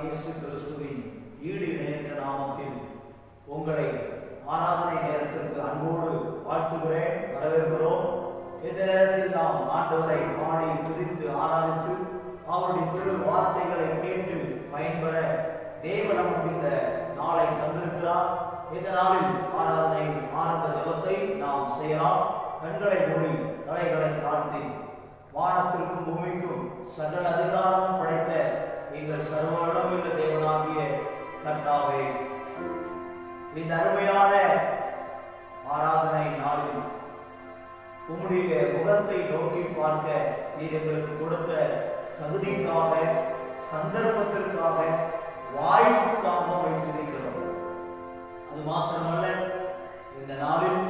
இயேசு கிறிஸ்துவின் ஈடு இணையற்ற நாமத்தில் உங்களை ஆராதனை நேரத்திற்கு அன்போடு வாழ்த்துகிறேன், வரவேற்கிறோம். இந்த நேரத்தில் நாம் ஆண்டவரை பாடி துதித்து ஆராதித்து அவருடைய திரு வார்த்தைகளை கேட்டு பயன்பெற தேவன் நமக்கு இந்த நாளை தந்திருக்கிறார். இந்த நாளில் ஆராதனை ஆரம்ப ஜெபத்தை நாம் செய்யலாம். கண்களை மூடி தலைகளை தாழ்த்தி வானத்திற்கும் பூமிக்கும் சகல அதிகாரம் படைத்த எங்கள் சர்வ வல்லமையுள்ள தேவனாகிய கர்த்தாவே, இந்த அருமையான ஆராதனை நாளில் உம்முடைய முகத்தை நோக்கி பார்க்க நீர் எங்களுக்கு கொடுத்த தகுதிக்காக, சந்தர்ப்பத்திற்காக, வாய்ப்புக்காக வைத்திருக்கிறோம். அது மாத்திரமல்ல, இந்த நாளில்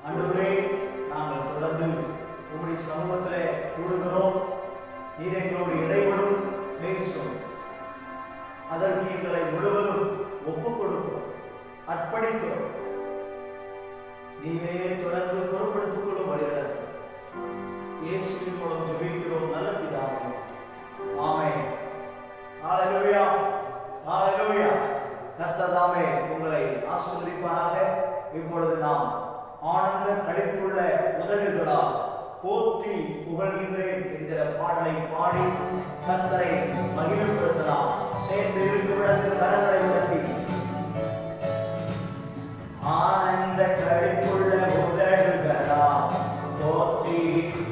ஆண்டவரே நாங்கள் தொடர்ந்து உம்முடைய சமூகத்தில் கூடுகிறோம். நீர் எங்களோடு இடைபடும் பேசும், அதற்கு எங்களை முழுவதும் ஒப்புக் கொடுக்கிறோம், அர்ப்பணிக்கிறோம். நீரே தொடர்ந்து பொறுப்படுத்திக் கொள்ளும் வழிநடத்தும். இயேசுவின் மூலம் ஜெபிக்கிறோம் நல்ல பிதாவே, ஆமென். ஹல்லேலூயா, ஹல்லேலூயா. கர்த்தர் தாமே உங்களை ஆசீர்வதிப்பாராக. இப்பொழுது நாம் ஆனந்த களிப்புள்ள உதடுகளால் போற்றி புகழ்கின்றேன் என்கிற பாடலை பாடி கர்த்தரை மகிமைப்படுத்தலாம். சேர்ந்து இருக்கும் இடத்தில் கரங்களை தட்டி ஆனந்த களிப்புள்ள உதடுகளால் போற்றி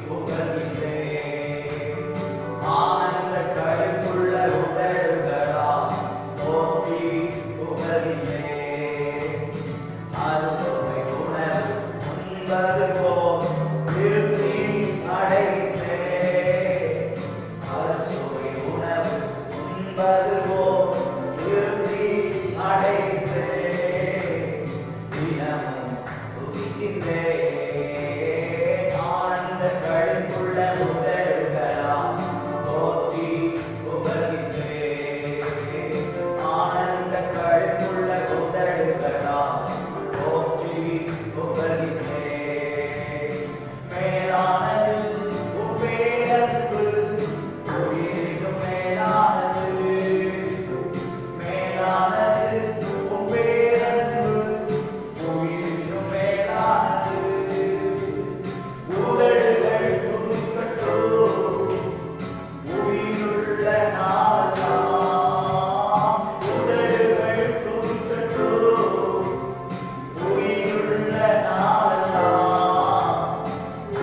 புகழ்கின்றேன். ஆனந்த களிப்புள்ள உதடுகளால் போற்றி புகழ்கின்றேன். அறுசுவை உணவு உண்பது போல் திருப்தி அடைகின்றேன். அறுசுவை உணவு உண்பது போல் திருப்தி அடைகின்றேன். தினமும் துதிக்கின்றேன். ஆனந்த களிப்புள்ள உதடுகளால் போற்றி புகழ்கின்றேன். ஆனந்த களிப்புள்ள உதடுகளால் போற்றி புகழ்கின்றேன். மேலானது உம் பேரன்பு, உயிரினும் மேலானது. மேலானது உம் பேரன்பு, உயிரினும் மேலானது. உதடுகள் துதிக்கட்டும் உயிருள்ள நாளெல்லாம். உதடுகள் துதிக்கட்டும் உயிருள்ள நாளெல்லாம்.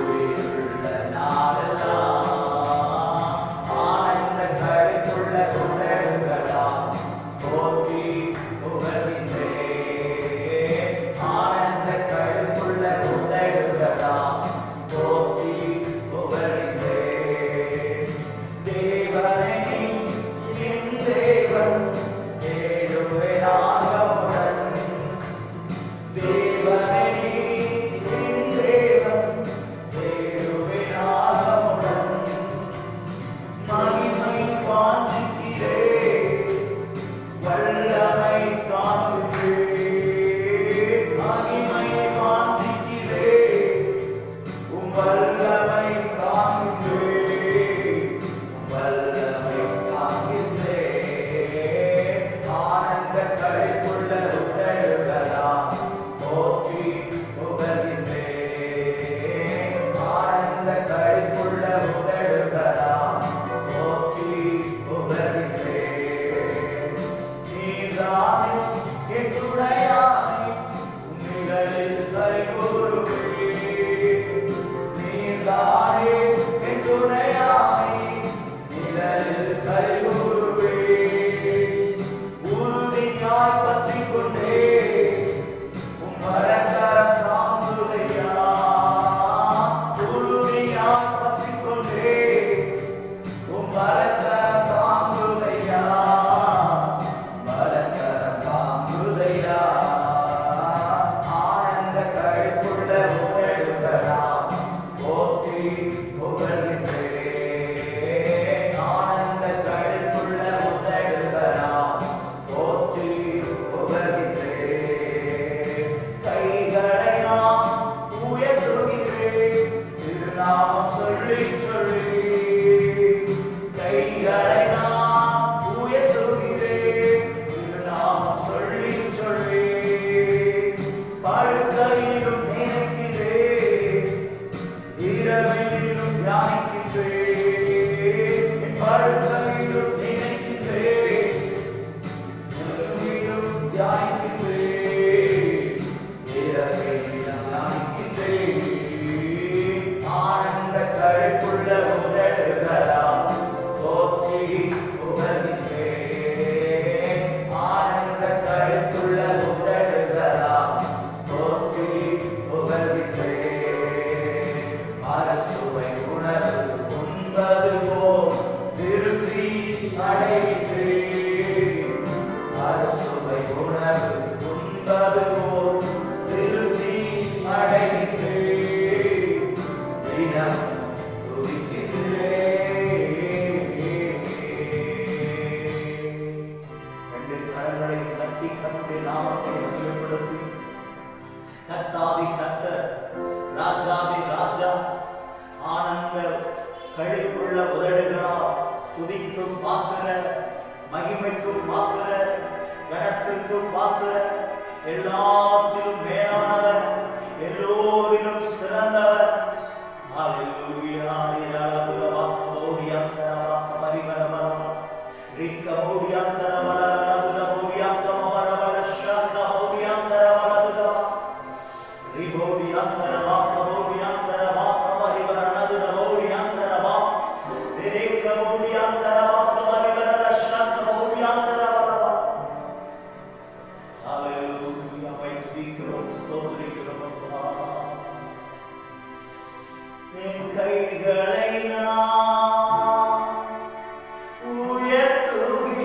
உயிருள்ள நாளெல்லாம். ஆனந்த களிப்புள்ள உதடுகளால் போற்றி புகழ்கின்றேன். ஆனந்த களிப்புள்ள உதடுகளால் போற்றி புகழ்கின்றேன். தேவனே என் தேவன் தேடுவேன் ஆர்வமுடன். தேவனே என் தேவன் தேடுவேன் ஆர்வமுடன். மகிமை வாஞ்சிக்கிறேன், வல்லமை காண்கிறேன். மகிமை வாஞ்சிக்கிறேன், உம் வல்லமை காண்கிறேன். உம் வல்லமை காண்கிறேன். ஆனந்த களிப்புள்ள உதடுகளால் போற்றி புகழ்கின்றேன். ஆனந்த களிப்புள்ள உதடுகளால் போற்றி புகழ்கின்றேன். நீர்தானே என் துணையானே, உம் நிழலில் கைகூறுவேன். நீர்தானே என் துணையானே, நிழலில் கைகூறுவேன். உறுதியாய் பற்றிக் கொண்டே உம் வலக்கரம் தாங்குதையா. உறுதியாய் பற்றிக் கொண்டே உம் வலக்கரம் தாங்குதையா. வலக்கரம் தாங்குதையா. கர்த்தாதி கர்த்தர், ராஜாதி ராஜா, ஆனந்த களிப்புள்ள உதடுகளால் துதிக்கும் பாத்திரர், மகிமைக்கும் பாத்திரர், கனத்திற்கும் பாத்திரர், எல்லாவற்றிலும் மேலானவர், எல்லோரிலும் சிறந்தவர். ஹல்லேலூயா. என் கைகளை நான் உயர்த்துகிறேன்,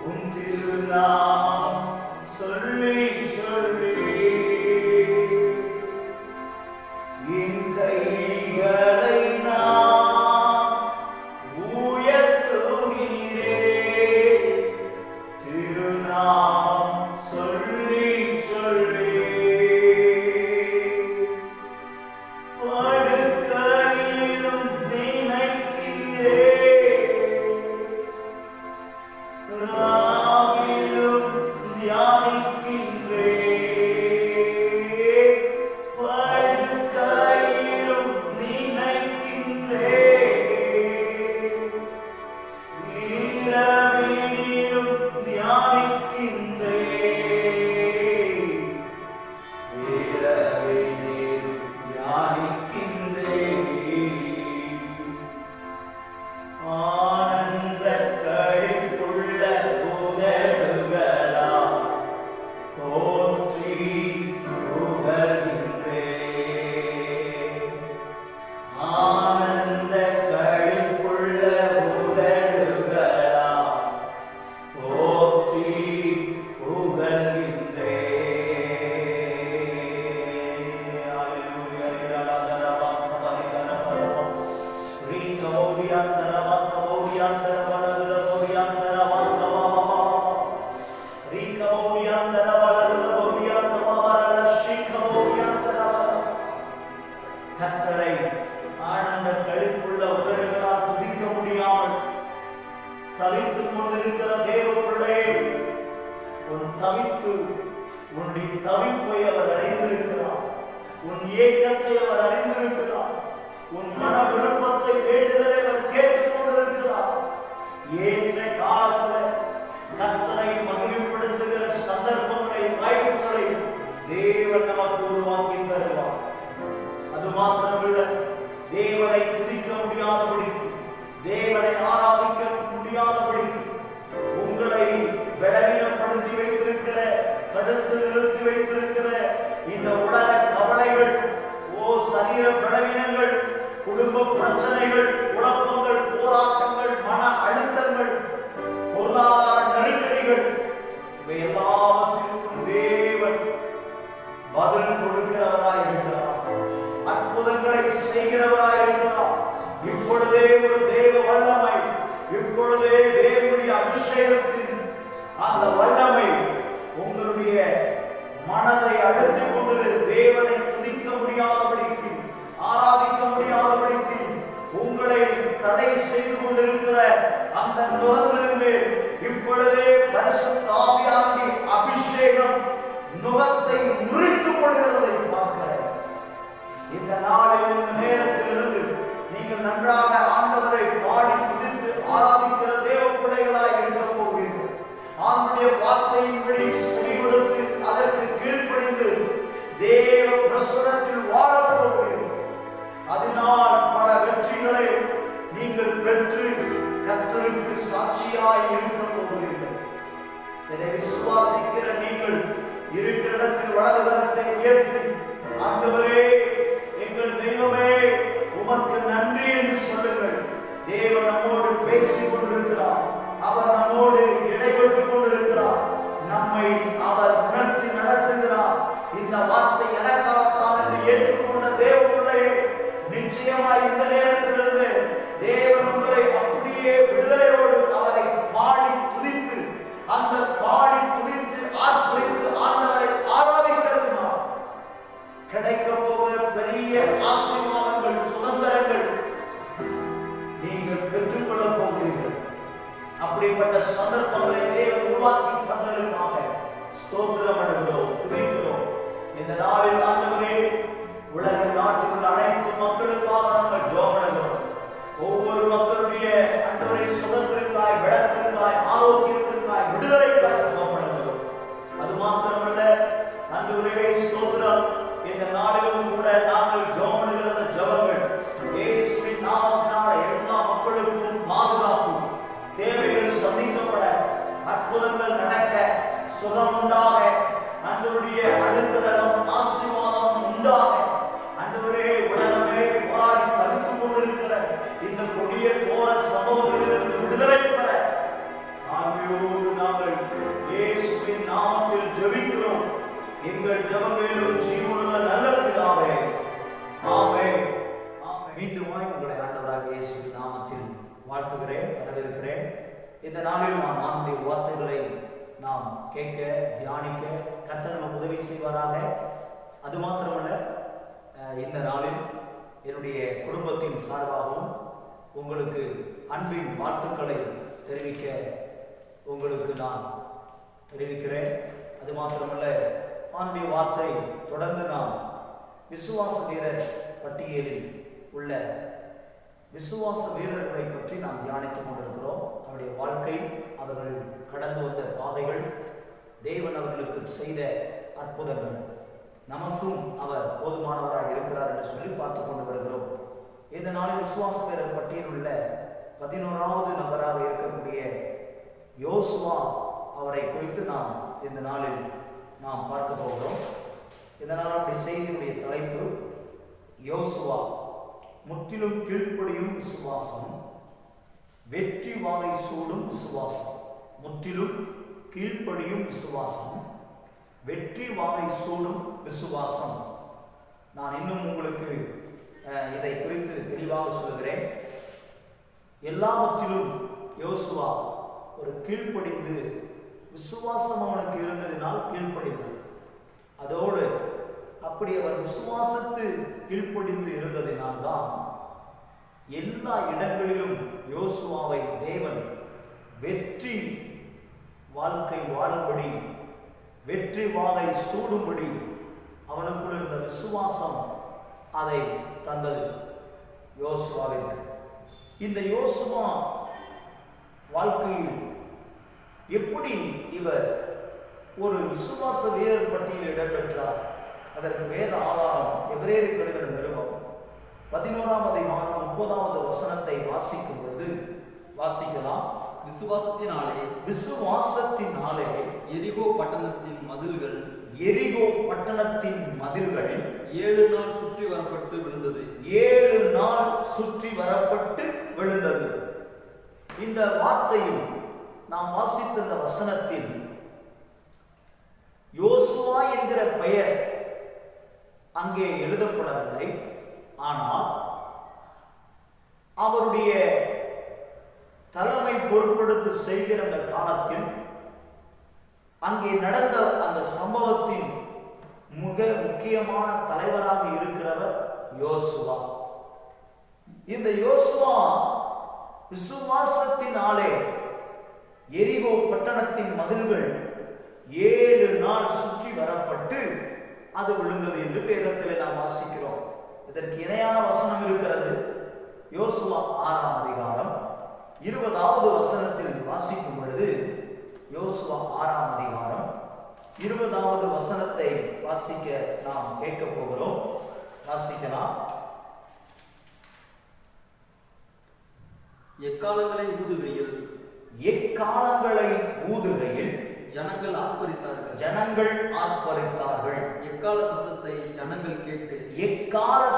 உன் திருநாமம் சொல்லி சொல்லி. என் கைகளை நான் உயர்த்துகிறேன், திருநாமம் சொல்லி சொல்லி. படுக்கையிலும் நினைக்கிறேன், ராவிலும் தியானிக்கின்றேன். படுக்கையிலும் நினைக்கின்றேன், இரவிலும் தியானிக்கின்றேன், இரவிலும் தியானிக்கின்றேன். ஆனந்த களிப்புள்ள உதடுகளால் போற்றி புகழ்கின்றேன். ஆனந்த களிப்புள்ள உதடுகளால் போற்றி புகழ்கின்றேன். ஹல்லேலூயா. கர்த்தரை ஆனந்த களிப்புள்ள உதடுகளால் துதிக்க முடியாமல் தவித்துக் கொண்டிருக்கிற தேவ பிள்ளையே, உன்னுடைய தவிப்பை அவர் அறிந்திருக்கிறார். உன் ஏக்கத்தை அவர் அறிந்திருக்கிறார். உன் மன விருப்பத்தை வேண்டுதலை அவர் கேட்டுக் கொண்டிருக்கிறார். ஏற்ற காலத்தில் கர்த்தரை மகிமைப்படுத்துகிற சந்தர்ப்பங்களை, வாய்ப்புகளை தேவன் நமக்கு உருவாக்கி தருவார். அது மாத்திரமல்ல, தேவனை துதிக்க முடியாதபடிக்கு, தேவனை ஆராதிக்க முடியாதபடிக்கு உங்களை பலவீனப்படுத்தி வைத்திருக்கிற, தடுத்து நிறுத்தி வைத்திருக்கிற இந்த உலக கவலைகள், சரீர பலவீனங்கள், குடும்ப பிரச்சனைகள், குழப்பங்கள், போராட்டங்கள், மன அழுத்தங்கள், பொருளாதார நெருக்கடிகள், இவை எல்லாவற்றிற்கும் தேவன் பதில் கொடுக்கிறவராய் இருக்கிறார். அற்புதங்களை செய்கிறவராய் இருக்கிறார். இப்பொழுதே ஒரு தேவ வல்லமை, இப்பொழுதே தேவனுடைய அபிஷேகத்தின் அந்த வல்லமை உங்களுடைய மனதை அழுத்திக் கொண்டு தேவனை துதிக்க முடியாதபடிக்கு, ஆராதிக்க முடியாதபடிக்கு உங்களை தடை செய்து கொண்டிருக்கிற அந்த நுகங்களின் மேல் இப்பொழுதே பரிசுத்த ஆவியானவருடைய அபிஷேகம் நுகத்தை முறித்து போடுகிறதை பார்க்கிறேன். இந்த நாளில், இந்த நேரத்திலிருந்து நீங்கள் நன்றாக ஆண்டவரை பாடி துதித்து ஆராதிக்கிற தேவ பிள்ளைகளாய் இருக்க போகிறீர்கள். ஆண்டவருடைய வார்த்தையின்படி செவி கொடுத்து அதற்கு கீழ்ப்படிந்து தேவ பிரசன்னத்தில் வாழப் போகிறீர்கள். அதனால் பல வெற்றிகளை நீங்கள் பெற்று கர்த்தருக்கு சாட்சியாய் இருக்க போகிறீர்கள். இதை விசுவாசிக்கிற நீங்கள் இருக்கிற இடத்தில் வலது கரத்தை உயர்த்தி, ஆண்டவரே, எங்கள் தெய்வமே, உமக்கு நன்றி என்று சொல்லுங்கள். தேவன் நம்மோடு பேசிக் கொண்டிருக்கிறார். அவர் நம்மோடு இடைப்பட்டுக் கொண்டிருக்கிறார். நம்மை அவர் உணர்த்தி நடத்துகிறார். இந்த வார்த்தை எனக்காகத்தான் என்று ஏற்றுக்கொண்ட தேவ பிள்ளையே, நிச்சயமாய் இந்த நேரத்திலிருந்து தேவன் உங்களை அப்படியே விடுதலையோடு அவரை பாடி துதித்து, அந்த பாடி துதித்து ஆர்ப்பரித்து ஆண்டவரை ஸ்தோத்திரம் பண்ணுகிறோம், துதிக்கிறோம். இந்த நாளில் ஆண்டவரே, உலக நாட்டில் உள்ள அனைத்து மக்களுக்காக நாங்கள் ஜெபம் பண்ணுகிறோம். ஒவ்வொரு மக்களுடைய ஆண்டவரே சுகத்திற்காய், பலத்திற்காய், ஆரோக்கியத்திற்காய், விடுதலைக்காய் ஜெபம் பண்ணுகிறோம். அது மாத்திரமல்ல ஆண்டவரே ஸ்தோத்திரம், இந்த நாளிலும் கூட நாங்கள் ஜெபம் பண்ணுகிற ஜெபங்கள் இயேசுவின் நாமத்தினால எல்லா மக்களுக்கும் பாதுகாப்பு, தேவைகள் சந்திக்கப்பட, அற்புதங்கள் நடக்க, சுகம் உண்டாக, ஆண்டவருடைய அடுத்தரம் ஆசீர்வாதம் உண்டாக, ஆண்டவரே உலகமே போராடி தவித்துக் கொண்டிருக்கிற இந்த கொடிய போர சம்பவங்களிலிருந்து விடுதலை பெற ஆவியோடு நாங்கள் இயேசுவின் நாமத்தில் ஜெபிக்கிறோம். எங்கள் ஜெபங்களிலும் ஜீவனுள்ள நல்ல பிதாவே, ஆமென். மீண்டும் உங்களை ஆண்டவராக இயேசுவின் நாமத்தில் வாழ்த்துகிறேன், வரவேற்கிறேன். இந்த நாளில் நாம் ஆண்டுடைய வார்த்தைகளை நாம் கேட்க, தியானிக்க கர்த்தர் நமக்கு உதவி செய்வாராக. அது மாத்திரமல்ல, இந்த நாளில் என்னுடைய குடும்பத்தின் சார்பாகவும் உங்களுக்கு அன்பின் வாழ்த்துக்களை தெரிவிக்க உங்களுக்கு நான் தெரிவிக்கிறேன். அது மாத்திரமல்ல, ஆண்டுடைய வார்த்தை தொடர்ந்து நாம் விசுவாச வீரர் பட்டியலில் உள்ள விசுவாச வீரர்களை பற்றி நாம் தியானித்துக் கொண்டிருக்கிறோம். அவருடைய வாழ்க்கை, அவர்கள் கடந்து வந்த பாதைகள், தேவன் அவர்களுக்கு செய்த அற்புதங்கள், நமக்கும் அவர் போதுமானவராக இருக்கிறார் என்று சொல்லி பார்த்து கொண்டு வருகிறோம். இந்த நாளில் விசுவாச வீரர் பட்டியலில் உள்ள 11வது நபராக இருக்கக்கூடிய யோசுவா அவரை குறித்து நாம் இந்த நாளில் நாம் பார்க்க போகிறோம். இந்த நாளுடைய செய்தியுடைய தலைப்பு யோசுவா முற்றிலும் கீழ்ப்படியும் விசுவாசம், வெற்றி வாகை சூடும் விசுவாசம். முற்றிலும் கீழ்ப்படியும் விசுவாசம், வெற்றி வாகை சூடும் விசுவாசம். நான் இன்னும் உங்களுக்கு இதை குறித்து தெளிவாக சொல்கிறேன். எல்லாவற்றிலும் யோசுவா ஒரு கீழ்ப்படிந்து, விசுவாசம் அவனுக்கு இருந்ததினால் கீழ்ப்படிந்தார். அதோடு அப்படி அவர் விசுவாசத்து கீழ்ப்படிந்து இருந்ததினால் தான் எல்லா இடங்களிலும் யோசுவாவை தேவன் வெற்றி வாழ்க்கை வாழும்படி, வெற்றி வாகை சூடும்படி அவனுக்குள் இருந்த விசுவாசம் அதை தந்தது யோசுவாவிற்கு. இந்த யோசுவா வாழ்க்கையில் எப்படி இவர் ஒரு விசுவாச வீரர் பட்டியலில் இடம்பெற்றார்? அதற்கு வேத ஆதாரம் எபிரேயருக்கு எழுதின நிருபம் 11ஆம் அதிகாரம் 30வது வசனத்தை வாசிக்கும் பொழுது வாசிக்கலாம். விசுவாசத்தினாலே எரிகோ பட்டணத்தின் மதில்கள் 7 நாள் சுற்றி வரப்பட்டு விழுந்தது. 7 நாள் சுற்றி வரப்பட்டு விழுந்தது. இந்த வார்த்தையும் நாம் வாசித்த இந்த வசனத்தில் யோசுவா என்கிற பெயர் அங்கே எழுதப்படவில்லை. ஆனால் அவருடைய தலைமை பொறுப்பெடுத்து செய்கிற அந்த காலத்தில் அங்கே நடந்த அந்த சம்பவத்தின் மிக முக்கியமான தலைவராக இருக்கிறவர் யோசுவா. இந்த யோசுவா விசுவாசத்தினாலே எரிகோ பட்டணத்தின் மதில்கள் 7 நாள் சுற்றி வரப்பட்டு அது விழுந்தது என்று வேதத்தில் நாம் வாசிக்கிறோம். இதற்கு இணையான வசனம் இருக்கிறது. யோசுவா 6ஆம் அதிகாரம் 20வது வசனத்தில் வாசிக்கும் பொழுது, யோசுவா 6ஆம் அதிகாரம் 20வது வசனத்தை வாசிக்க நாம் கேட்க போகிறோம். வாசிக்கலாம். எக்காலங்களை ஊதுகையில் ஜனங்கள் ஆர்ப்பரித்தார்கள். எக்கால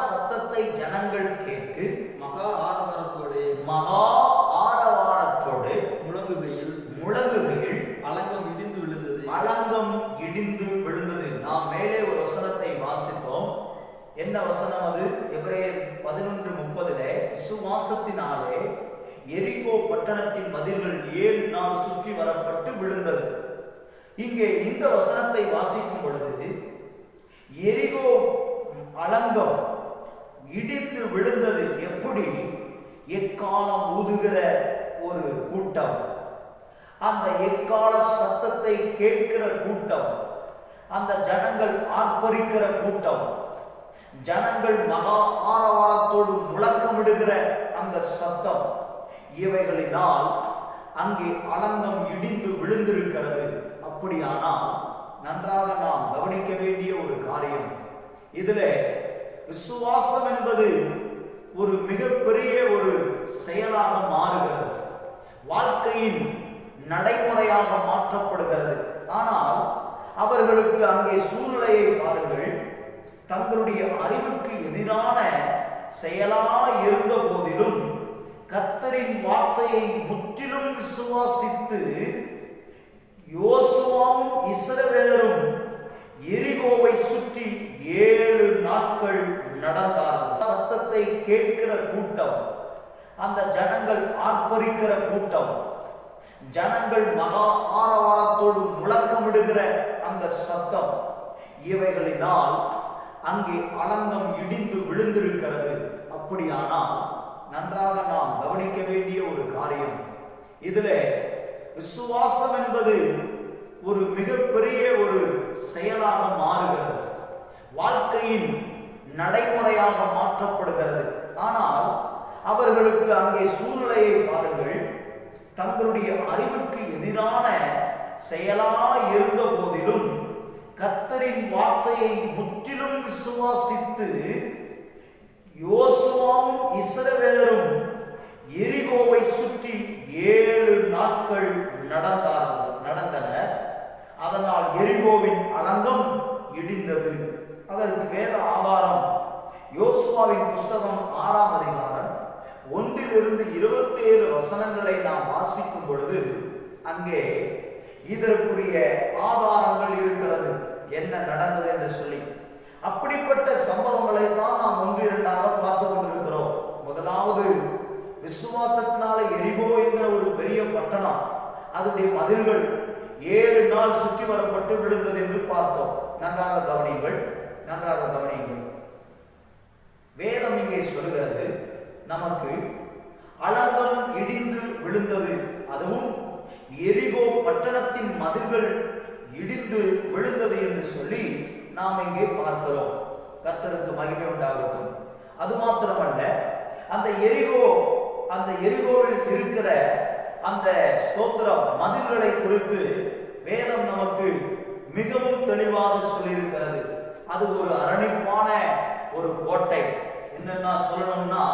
சத்தத்தை ஜனங்கள் கேட்டு மகா ஆரவாரத்தோடு முழங்குகையில் அலங்கம் இடிந்து விழுந்தது. நாம் மேலே ஒரு வசனத்தை வாசித்தோம். என்ன வசனம் அது? எபிரேயர் 11:30 விசுவாசத்தினாலே எரிகோ பட்டணத்தின் மதில்கள் 7 நாள் சுற்றி வரப்பட்டு விழுந்தது. இங்கே இந்த வசனத்தை வாசிக்கும் பொழுது எரிகோ அலங்கம் இடிந்து விழுந்தது. எப்படி? எக்காலம் ஊதுகிற ஒரு கூட்டம், அந்த எக்கால சத்தத்தை கேட்கிற கூட்டம், அந்த ஜனங்கள் ஆர்ப்பரிக்கிற கூட்டம், ஜனங்கள் மகா ஆரவாரத்தோடு முழக்கமிடுகிற அந்த சத்தம், இவைகளினால் அங்கே அலங்கம் இடிந்து விழுந்திருக்கிறது. அப்படியானால் நன்றாக நாம் கவனிக்க வேண்டிய ஒரு காரியம், இதுல விசுவாசம் என்பது ஒரு மிகப்பெரிய ஒரு செயலாக மாறுகிறது, வாழ்க்கையின் நடைமுறையாக மாற்றப்படுகிறது. ஆனால் அவர்களுக்கு அங்கே சூழ்நிலையை பாருங்கள், தங்களுடைய அறிவுக்கு எதிரான செயலாய் இருந்த போதிலும் கர்த்தரின் வார்த்தையை முற்றிலும் விசுவாசித்து யோசுவாவும் இஸ்ரவேலரும் எரிகோவை சுற்றி 7 நாட்கள் நடந்தார்கள். சத்தத்தை கேட்கிற கூட்டம், அந்த ஜனங்கள் ஆர்ப்பரிக்கிற கூட்டம், ஜனங்கள் மகா ஆரவாரத்தோடு முழக்கமிடுகிற அந்த சத்தம், இவைகளினால் அங்கே அலங்கம் இடிந்து விழுந்திருக்கிறது. அப்படியானால் நன்றாக நாம் கவனிக்க வேண்டிய ஒரு காரியம், இதுல விசுவாசம் என்பது ஒரு மிகப்பெரிய ஒரு செயலாக மாறுகிறது, வாழ்க்கையின் நடைமுறையாக மாற்றப்படுகிறது. ஆனால் அவர்களுக்கு அங்கே சூழ்நிலையை பாருங்கள், தங்களுடைய அறிவுக்கு எதிரான செயலாய் இருந்த போதிலும் கர்த்தரின் வார்த்தையை முற்றிலும் விசுவாசித்து யோசுவாவும் இஸ்ரவேலரும் எரிகோவை சுற்றி 7 நாட்கள் நடந்தனர். அதனால் எரிகோவின் அலங்கம் இடிந்தது. அதற்கு வேத ஆதாரம் யோசுவாவின் புஸ்தகம் 6ஆம் அதிகாரம் 1 - 27 வசனங்களை நாம் வாசிக்கும் பொழுது அங்கே இதற்குரிய ஆதாரங்கள் இருக்கிறது, என்ன நடந்தது என்று சொல்லி. அப்படிப்பட்ட சம்பவங்களை தான் நாம் 1, 2ஆக பார்த்து கொண்டிருக்கிறோம். முதலாவது, விசுவாசத்தினால எரிகோ என்கிற ஒரு பெரிய பட்டணம், அதனுடைய மதில்கள் 7 நாள் சுற்றி வரப்பட்டு விழுந்தது என்று பார்த்தோம். நன்றாக கவனியுங்கள், நன்றாக கவனியுங்கள். வேதம் இங்கே சொல்கிறது, நமக்கு அலங்கம் இடிந்து விழுந்தது, அதுவும் எரிகோ பட்டணத்தின் மதில்கள் இடிந்து விழுந்தது என்று சொல்லி நாம் இங்கே பார்க்கிறோம். கர்த்தருக்கு மகிமை உண்டாகட்டும். அது மாத்திரமல்ல, அந்த எரிகோவில் இருக்கிற அந்த ஸ்தோத்திரம் மதில்களை குறித்து வேதம் நமக்கு மிகவும் தெளிவாக சொல்லியிருக்கிறது. அது ஒரு அரணிப்பான ஒரு கோட்டை. என்னன்னா சொல்லணும்னா,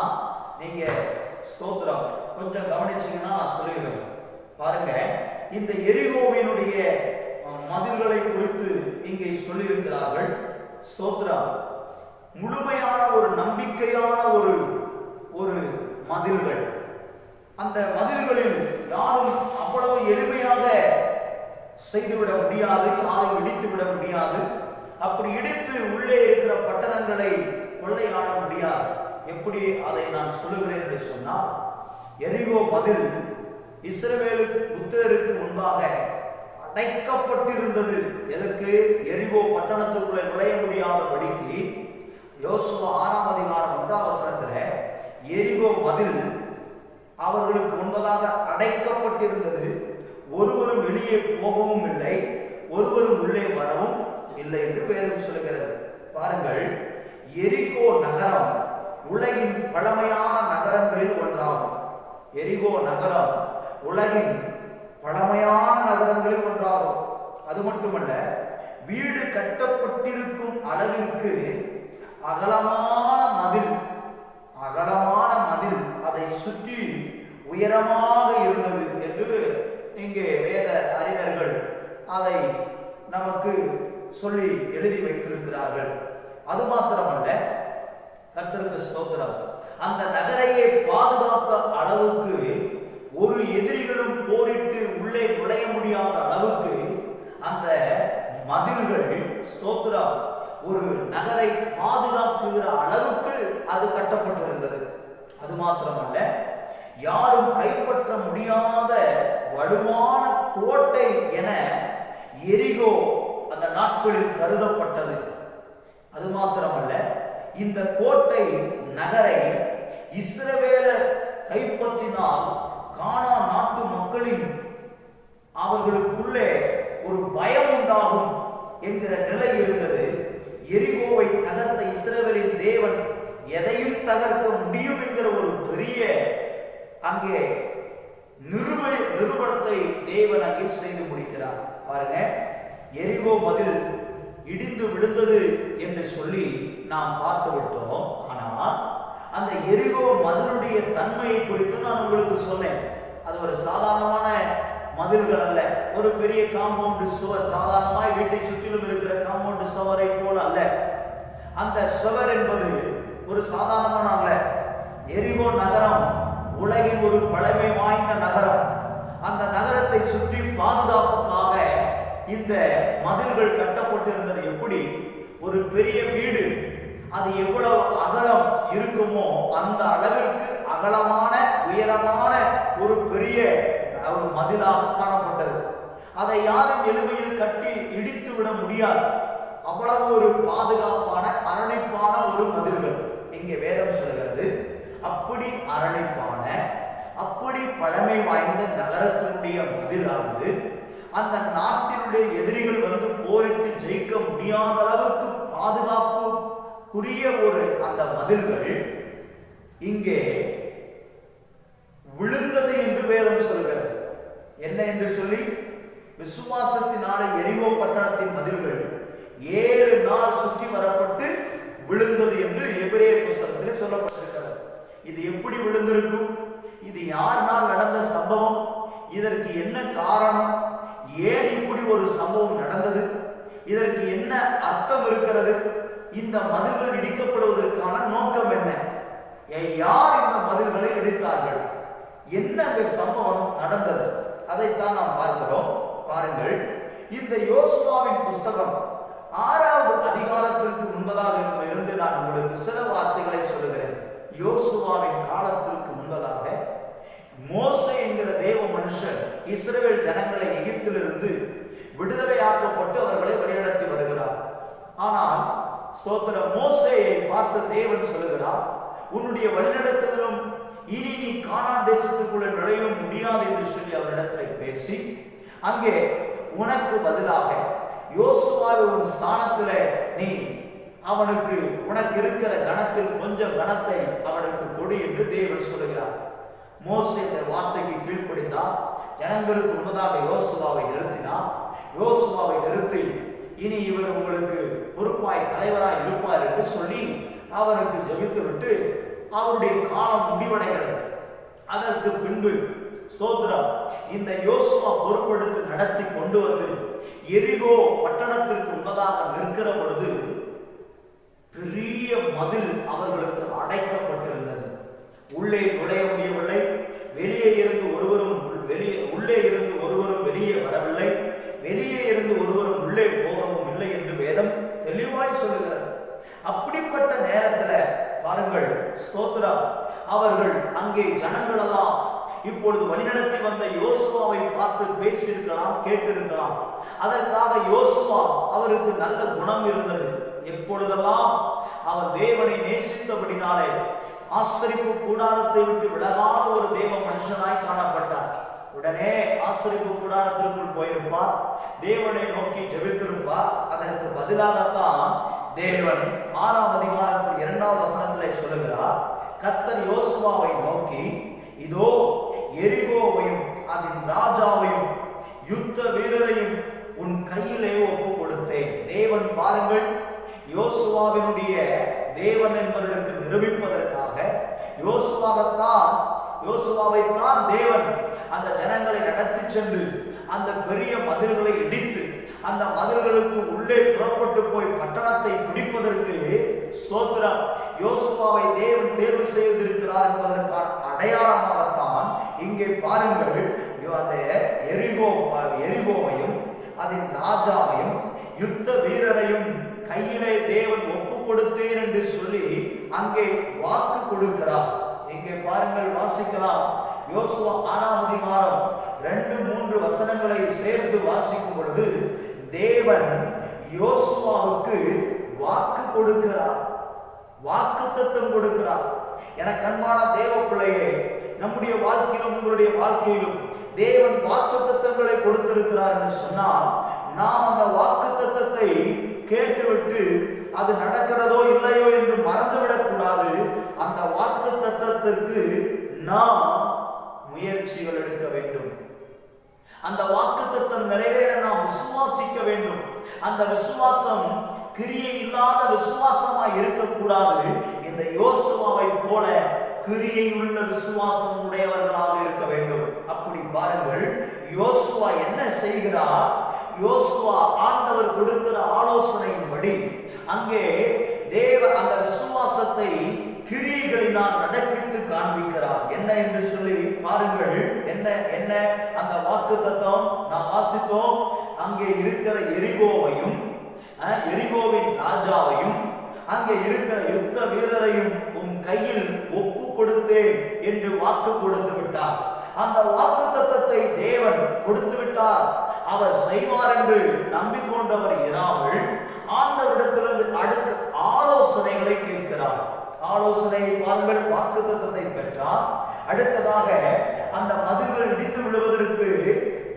நீங்க ஸ்தோத்திரம் கொஞ்சம் கவனிச்சீங்கன்னா நான் சொல்லிடுவேன். பாருங்க, இந்த எரிகோவினுடைய மதில்களை குறித்து இங்கே சொல்லியிருக்கிறார்கள். ஸ்தோத்திரம் முழுமையான ஒரு நம்பிக்கையான ஒரு மதில்கள். அந்த மதில்களில் யாரும் அவ்வளவு எளிமையாக செய்துவிட முடியாது, யாரும் இடித்து விட முடியாது. அப்படி இடித்து உள்ளே இருக்கிற பட்டணங்களை கொள்ளையாட முடியாது. எப்படி அதை நான் சொல்லுகிறேன் என்று சொன்னால், எரிகோ மதில் இஸ்ரவேலு புத்திரருக்கு முன்பாக அடைக்கப்பட்டிருந்தது. எதற்கு? எரிகோ பட்டணத்துக்குள்ளே நுழைய முடியாதபடிக்கு. யோசுவா 6ஆம் அதிகாரம் 1ஆம் வசனத்தில் எரிகோ மதில் அவர்களுக்கு முன்பதாக அடைக்கப்பட்டிருந்தது. ஒருவரும் வெளியே போகவும் இல்லை, ஒருவரும் உள்ளே வரவும் இல்லை என்று வேதம் சொல்லுகிறது. பாருங்கள், எரிகோ நகரம் உலகின் பழமையான நகரங்களில் ஒன்றாகும். எரிகோ நகரம் உலகின் பழமையான நகரங்களில் ஒன்றாகும். அது மட்டுமல்ல, வீடு கட்டப்பட்டிருக்கும் அளவிற்கு அகலமான மதில் அதை சுற்றி உயரமாக இருந்தது என்று இங்கே வேத அறிஞர்கள் அதை நமக்கு சொல்லி எழுதி வைத்திருக்கிறார்கள். அது மாத்திரமல்ல, கர்த்தருக்கு ஸ்தோத்திரம், அந்த நகரையே பாதுகாக்க அளவுக்கு ஒரு எதிரிகளும் போரிட்டு உள்ளே நுழைய முடியாத அளவுக்கு அந்த மதில்கள், ஸ்தோத்திரம், ஒரு நகரை பாதுகாக்குகிற அளவுக்கு அது கட்டப்பட்டிருந்தது. அது மாத்திரமல்ல, யாரும் கைப்பற்ற முடியாத வலுவான கோட்டை என எரிகோ அந்த நாட்களில் கருதப்பட்டது. அது மாத்திரமல்ல, இந்த கோட்டை நகரை இஸ்ரவேலர் கைப்பற்றினால் கானான் நாட்டு மக்களின் அவர்களுக்குள்ளே ஒரு பயம் உண்டாகும் என்கிற நிலை இருந்தது. எரிகோவை தகர்த்த இஸ்ரவேலின் தேவன் எதையும் தகர்க்க முடியும் என்கிற ஒரு பெரிய அங்கே நிறுவனத்தை தேவன் அங்கே செய்து முடிக்கிறார். பாருங்க, எரிகோ மதில் இடிந்து விழுந்தது என்று சொல்லி நாம் பார்த்து விட்டோம். ஆனால் அந்த எரிகோ மதிலுடைய தன்மையை குறித்து நான் உங்களுக்கு சொன்னேன். அது ஒரு சாதாரணமான மதில்கள் அல்ல, ஒரு பெரிய காம்பவுண்டு சுவர், சாதாரணமாய் வீட்டை சுற்றிலும் இருக்கிற காம்பவுண்டு சுவரை போல அல்ல. அந்த சுவர் என்பது ஒரு சாதாரணமான அல்ல. எரிகோ நகரம் உலகின் ஒரு பழமை வாய்ந்த நகரம். அந்த நகரத்தை சுற்றி பாதுகாப்புக்காக இந்த மதில்கள் கட்டப்பட்டிருந்தது. எப்படி ஒரு பெரிய வீடு அது எவ்வளவு அகலம் இருக்குமோ அந்த அளவிற்கு அகலமான உயரமான ஒரு பெரிய ஒரு மதிலாக காணப்பட்டது. அதை யாரும் எளிமையில் கட்டி இடித்து விட முடியாது. அவ்வளவு ஒரு பாதுகாப்பான அரணிப்பான ஒரு மதில்கள். இங்கே வேதம் சொல்கிறது, அப்படி அரணிப்பான அப்படி பழமை வாய்ந்த நகரத்தினுடைய மதிலானது அந்த நாட்டினுடைய எதிரிகள் வந்து போரிட்டு ஜெயிக்க முடியாத அளவுக்கு பாதுகாப்புக்குரிய ஒரு அந்த மதில்கள் இங்கே விழுந்தது என்று வேதம் சொல்கிறது. என்ன என்று சொல்லி, விசுவாசத்தினால எரிகோ பட்டணத்தின் மதில்கள் 7 நாள் சுற்றி வரப்பட்டு விழுந்தது என்று எபிரேய புஸ்தகத்தில் சொல்லப்பட்டிருக்கிறது. இது எப்படி விழுந்திருக்கும்? இது யாருனால் நடந்த சம்பவம்? இதற்கு என்ன காரணம்? ஏன் இப்படி ஒரு சம்பவம் நடந்தது? இதற்கு என்ன அர்த்தம் இருக்கிறது? இந்த மதில்கள் இடிக்கப்படுவதற்கான நோக்கம் என்ன? யார் இந்த மதில்களை இடித்தார்கள்? என்ன சம்பவம் நடந்தது? அதைத்தான் நாம் பார்க்கிறோம். பாருங்கள், இந்த யோசுவாவின் புஸ்தகம் 6வது அதிகாரத்திற்கு முன்பதாக இருந்து நான் உங்களுக்கு சில வார்த்தைகளை சொல்லுகிறேன். யோசுவாவின் காலத்திற்கு முன்பதாக மோசே என்கிற தேவ மனுஷன் இஸ்ரவேல் ஜனங்களை எகிப்திலிருந்து விடுதலையாக்கப்பட்டு அவர்களை வழிநடத்தி வருகிறார். ஆனால் ஸ்தோத்திர, மோசேயை பார்த்து தேவன் சொல்லுகிறார், உன்னுடைய வழிநடத்துதலும் இனி நீ கானான் தேசத்துக்குள்ள நுழைய முடியாது என்று சொல்லி அவரிடத்தில் பேசி, அங்கே உனக்கு பதிலாக யோசுவாவை ஒரு ஸ்தானத்தில் நீ அவனுக்கு உனக்கு இருக்கிற கணத்தில் கொஞ்சம் கணத்தை அவனுக்கு கொடு என்று தேவன் சொல்லுகிறார். மோசே இந்த வார்த்தைக்கு கீழ்ப்படிந்தார். ஜனங்களுக்கு முன்னதாக யோசுவாவை நிறுத்தினார். யோசுவாவை நிறுத்தி, இனி இவர் உங்களுக்கு பொறுப்பாய் தலைவராய் இருப்பார் என்று சொல்லி அவருக்கு ஜெபித்து விட்டு அவருடைய காலம் முடிவடைகிறது. அதற்கு பின்பு ஸ்தோத்திரம், இந்த யோசுவா பொறுப்பெடுத்து நடத்தி கொண்டு வந்து எரிகோ பட்டணத்திற்கு முன்னதாக நிற்கிற பொழுது பெரிய மதில் அவர்களுக்கு அடைக்கப்பட்டிருந்தது. உள்ளே நுழைய முடியவில்லை. வெளியே இருந்து ஒருவரும் உள்ளே இருந்து ஒருவரும் வெளியே வரவில்லை. வெளியே இருந்து ஒருவரும் உள்ளே போகவும் இல்லை என்று வேதம் தெளிவாய் சொல்லுகிறது. அப்படிப்பட்ட நேரத்தில் பாருங்கள் ஸ்தோத்திரம், அவர்கள் அங்கே ஜனங்கள் எல்லாம் இப்பொழுது வழிநடத்தி வந்த யோசுவாவை பார்த்து பேசியிருக்கலாம், கேட்டிருக்கலாம். அதற்காக யோசுவா அவருக்கு நல்ல குணம் இருந்தது. எப்பொழுதெல்லாம் அவர் தேவனை நேசித்தபடினாலே ஆசரிப்பு கூடாரத்தை விட்டு விலகாத ஒரு தேவ மனுஷனாய் காணப்பட்டார். உடனே ஆசரிப்பு கூடாரத்திற்குள் போயிருப்பார், தேவனை நோக்கி ஜெபித்திருப்பார். அதற்கு பதிலாகத்தான் தேவன் 6ஆம் அதிகாரத்தில் 2வது வசனத்திலே சொல்லுகிறார், கர்த்தர் யோசுவாவை நோக்கி, இதோ எரிகோவையும் அதன் ராஜாவையும் யுத்த வீரரையும் உன் கையிலே ஒப்பு கொடுத்தேன். தேவன் பாருங்கள், யோசுவாவினுடைய தேவன் என்பதற்கு நிரூபிப்பதற்காக யோசுவாவைத்தான் தேவன் அந்த ஜனங்களை நடத்தி சென்று அந்த பெரிய மதில்களை இடித்து அந்த மதில்களுக்கு உள்ளே புறப்பட்டு போய் பட்டணத்தை பிடிப்பதற்கு ஸ்தோத்திரம், யோசுவாவை தேவன் தேர்வு செய்திருக்கிறார் என்பதற்கான அடையாளமாகத்தான் இங்கே பாருங்கள், அந்த எரிகோவையும் அதன் ராஜாவையும் யுத்த வீரரையும் கையிலே தேவன் ஒப்பு கொடுத்தேன் என்று சொல்லி அங்கே வாக்கு கொடுக்கிறார். இங்கே பாருங்கள், வாசிக்கலாம். யோசுவா 6ஆம் அதிகாரம் 2-3 வசனங்களை சேர்த்து வாசிக்கும் பொழுது தேவன் யோசுவாவுக்கு வாக்கு கொடுக்கிறார், வாக்குத்தத்தம் கொடுக்கிறார். என கண்பான தேவ பிள்ளையே, நம்முடைய வாழ்க்கையிலும் உங்களுடைய வாழ்க்கையிலும் தேவன் வாக்குத்தத்தங்களை கொடுத்திருக்கிறார் என்று சொன்னால் நாம் அந்த வாக்குத்தத்தத்தை கேட்டுவிட்டு அது நடக்கிறதோ இல்லையோ என்று மறந்துவிடக் கூடாது. அந்த வாக்குத்தத்தத்திற்கு நாம் முயற்சிகள் எடுக்க வேண்டும். அந்த வாக்குத்தத்தம் நிறைவேற நாம் விசுவாசிக்க வேண்டும். அந்த விசுவாசம் கிரியை இல்லாத விசுவாசமாய் இருக்கக்கூடாது. இந்த யோசுவாவை போல கிரியை உள்ள விசுவாசம் உடையவர்களாக இருக்க வேண்டும். அப்படி பாருங்கள், யோசுவா என்ன செய்கிறார்? யோசுவா ஆண்டவர் கொடுக்கிற ஆலோசனையின்படி அங்கே அந்த விசுவாசத்தை கிரியைகளினால் நடப்பித்து காண்பிக்கிறார். என்ன என்று சொல்லி பாருங்கள். என்ன அந்த வாக்குத்தத்தம் நாம் வாசித்தோம். அங்கே இருக்கிற எரிகோவையும் எரிகோவின் ராஜாவையும் அங்கே இருக்கிற யுத்த வீரரையும் உன் கையில் ஒப்பு கொடுத்தேன் என்று வாக்கு கொடுத்து விட்டார். அந்த வாக்குத்தத்தத்தை தேவன் கொடுத்து விட்டார். அவர் செய்வார் என்று நம்பிக்கொண்டவர் இராமல் ஆண்டவரிடத்திலிருந்து அடுத்த ஆலோசனைகளை கேட்கிறார். ஆலோசனையை பாருங்கள். வாக்குத்தத்தத்தை பெற்றார். அடுத்ததாக அந்த மதில்கள் இடிந்து விழுவதற்கு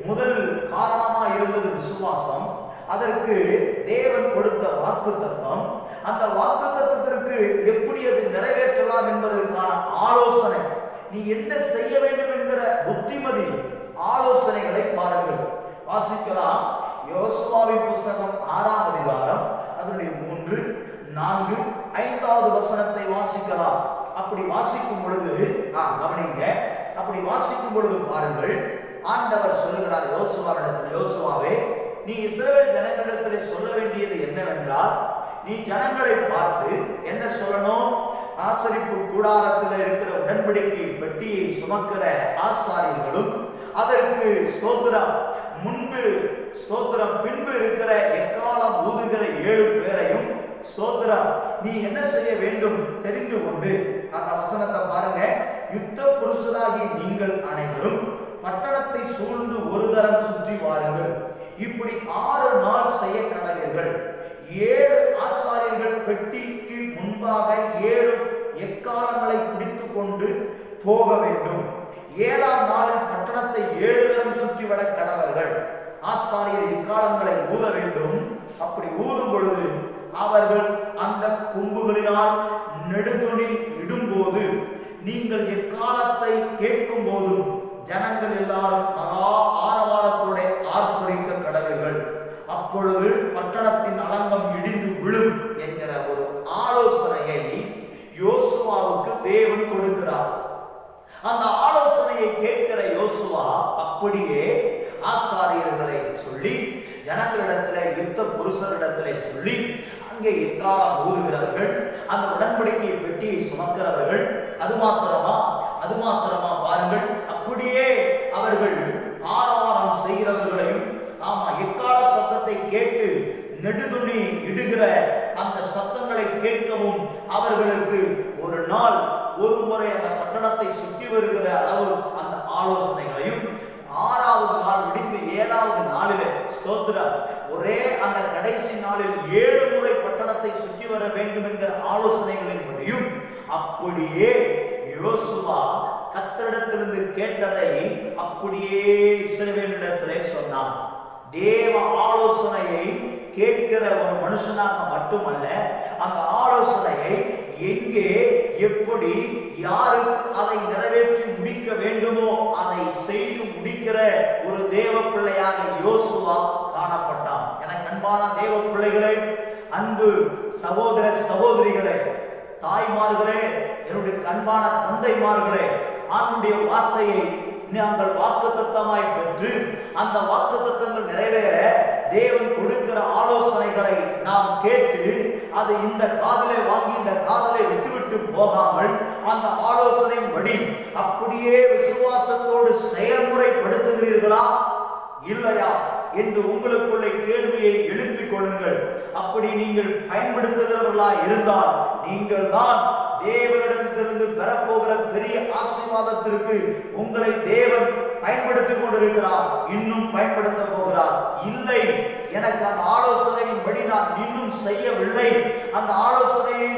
முதல் காரணமாக இருந்தது விசுவாசம். அதற்கு தேவன் கொடுத்த வாக்குத்தத்தம். அந்த வாக்குத்தத்தத்திற்கு எப்படி அது நிறைவேற்றலாம் என்பதற்கான ஆலோசனை, நீ என்ன செய்ய வேண்டும் என்கிற புத்திமதி ஆலோசனைகளை பாருங்கள். வாசிக்கலாம். யோசுவாவின் புஸ்தகம் 6ஆம் அதிகாரம் அதனுடைய 3, 4, 5வது வசனத்தை வாசிக்கலாம். அப்படி வாசிக்கும் பொழுது கவனிங்க. அப்படி வாசிக்கும் பொழுது பாருங்கள், ஆண்டவர் சொல்லுகிறார் யோசுவாவிடத்தில், யோசுவாவே, நீ இஸ்ரவேல் ஜனங்களிடத்தில் சொல்ல வேண்டியது என்னவென்றால், நீ ஜனங்களை பார்த்து என்ன சொல்லணும்? ஆசரிப்பு கூடாரத்தில் இருக்கிற உடன்படிக்கை பெட்டியை சுமக்கிற ஆசாரியர்களும் அதற்கு ஸ்தோத்திரம் முன்பு ஸ்தோத்திரம் பின்பு இருக்கிற எக்காலம் ஊதுகிற 7 பேரையும் ஸ்தோத்திரம் நீ என்ன செய்ய வேண்டும் தெரிந்து கொண்டு, அந்த வசனத்தை பாருங்க. யுத்த புருஷராகி நீங்கள் அனைவரும் பட்டணத்தை சூழ்ந்து ஒரு தரம் சுற்றி வாருங்கள். இப்படி 6 நாள் செய்ய கடவீர்கள். 7 ஆசாரியர்கள் பெட்டிக்கு முன்பாக 7 எக்காலங்களை பிடித்துக் கொண்டு போக வேண்டும். 7ஆம் நாளில் பட்டணத்தை 7 தரம் சுற்றி வர கடவர்கள். ஆசாரியர் எக்காலங்களை ஊத வேண்டும். அப்படி ஊதும் பொழுது அவர்கள் அந்த கொம்புகளினால் நெடுதுணி இடும்போது நீங்கள் எக்காலத்தை கேட்கும் போது ஜனங்கள் எல்லாரும் மகா ஆரவாரத்தோட ஆர்ப்பரிக்க கடவீர்கள். அப்பொழுது பட்டணத்தின் அலங்கம் இடிந்து விழும் என்கிற ஒரு ஆலோசனையை யோசுவாவுக்கு தேவன் கொடுக்கிறார். அந்த ஆலோசனையை கேட்கிற யோசுவா அப்படியே ஆசாரியர்களை சொல்லி, ஜனங்களிடத்திலே யுத்த புருஷரிடத்திலே சொல்லி, அங்கே எக்காலம் ஊதுகிறவர்கள், அந்த உடன்படிக்கை பெட்டியை சுமக்கிறவர்கள், அது மாத்திரமா பாருங்கள், அப்படியே அவர்கள் ஆரவாரம் செய்கிறவர்களையும் எக்கால சத்தத்தை கேட்டு நெடுதுணி இடுகிற அந்த சத்தங்களை கேட்கவும் அவர்களுக்கு ஒரு நாள் ஒரு முறை அந்த பட்டணத்தை சுற்றி வருகிற அளவு அந்த ஆலோசனைகளையும், 6வது நாள் முடிந்து 7வது நாளிலே ஸ்தோத்திரம் ஒரே அந்த கடைசி நாளில் 7 முறை பட்டணத்தை சுற்றி வர வேண்டும் என்கிற ஆலோசனைகளின்படியும் அப்படியே யோசுவா கர்த்தரிடத்திலிருந்து கேட்டதை அப்படியே இஸ்ரவேலிடத்திலே சொன்னான். தேவ ஆலோசனையை கேட்கிற ஒரு மனுஷனாக மட்டுமல்ல, அந்த ஆலோசனையை எங்கே எப்படி யாருக்கு அதை நிறைவேற்றி முடிக்க வேண்டுமோ அதை செய்து முடிக்கிற ஒரு தேவ பிள்ளையாக யோசுவா காணப்பட்டான். எனக்கு அன்பான தேவ பிள்ளைகளே, அன்பு சகோதர சகோதரிகளே, தாய்மார்களே, என்னுடைய அன்பான தந்தைமார்களே, ஆண்டுடைய வார்த்தையை நாங்கள் வாக்குத்தத்தமாய் பெற்று அந்த வாக்குத்தத்தங்கள் நிறைவேற தேவன் கொடுக்கிற ஆலோசனைகளை நாம் கேட்டு அது இந்த காதிலே வாங்கி இந்த காதிலே விட்டுவிட்டு போகாமல் அந்த ஆலோசனையின்படி அப்படியே விசுவாசத்தோடு செயல்முறைப்படுத்துகிறீர்களா இல்லையா என்று உங்களுக்குள்ளே கேள்வியை எழுப்பிக் கொள்ளுங்கள். அப்படி நீங்கள் பயன்படுத்துகிறவர்களா இருந்தால் நீங்கள் தான் தேவனிடத்திலிருந்து பெறப்போகிற பெரிய ஆசீர்வாதத்திற்கு உங்களை தேவன் பயன்படுத்திக் கொண்டிருக்கிறார், இன்னும் பயன்படுத்த போகிறார். இல்லை, எனக்கு அந்த ஆலோசனையின்படி நான் இன்னும் செய்யவில்லை, அந்த ஆலோசனையை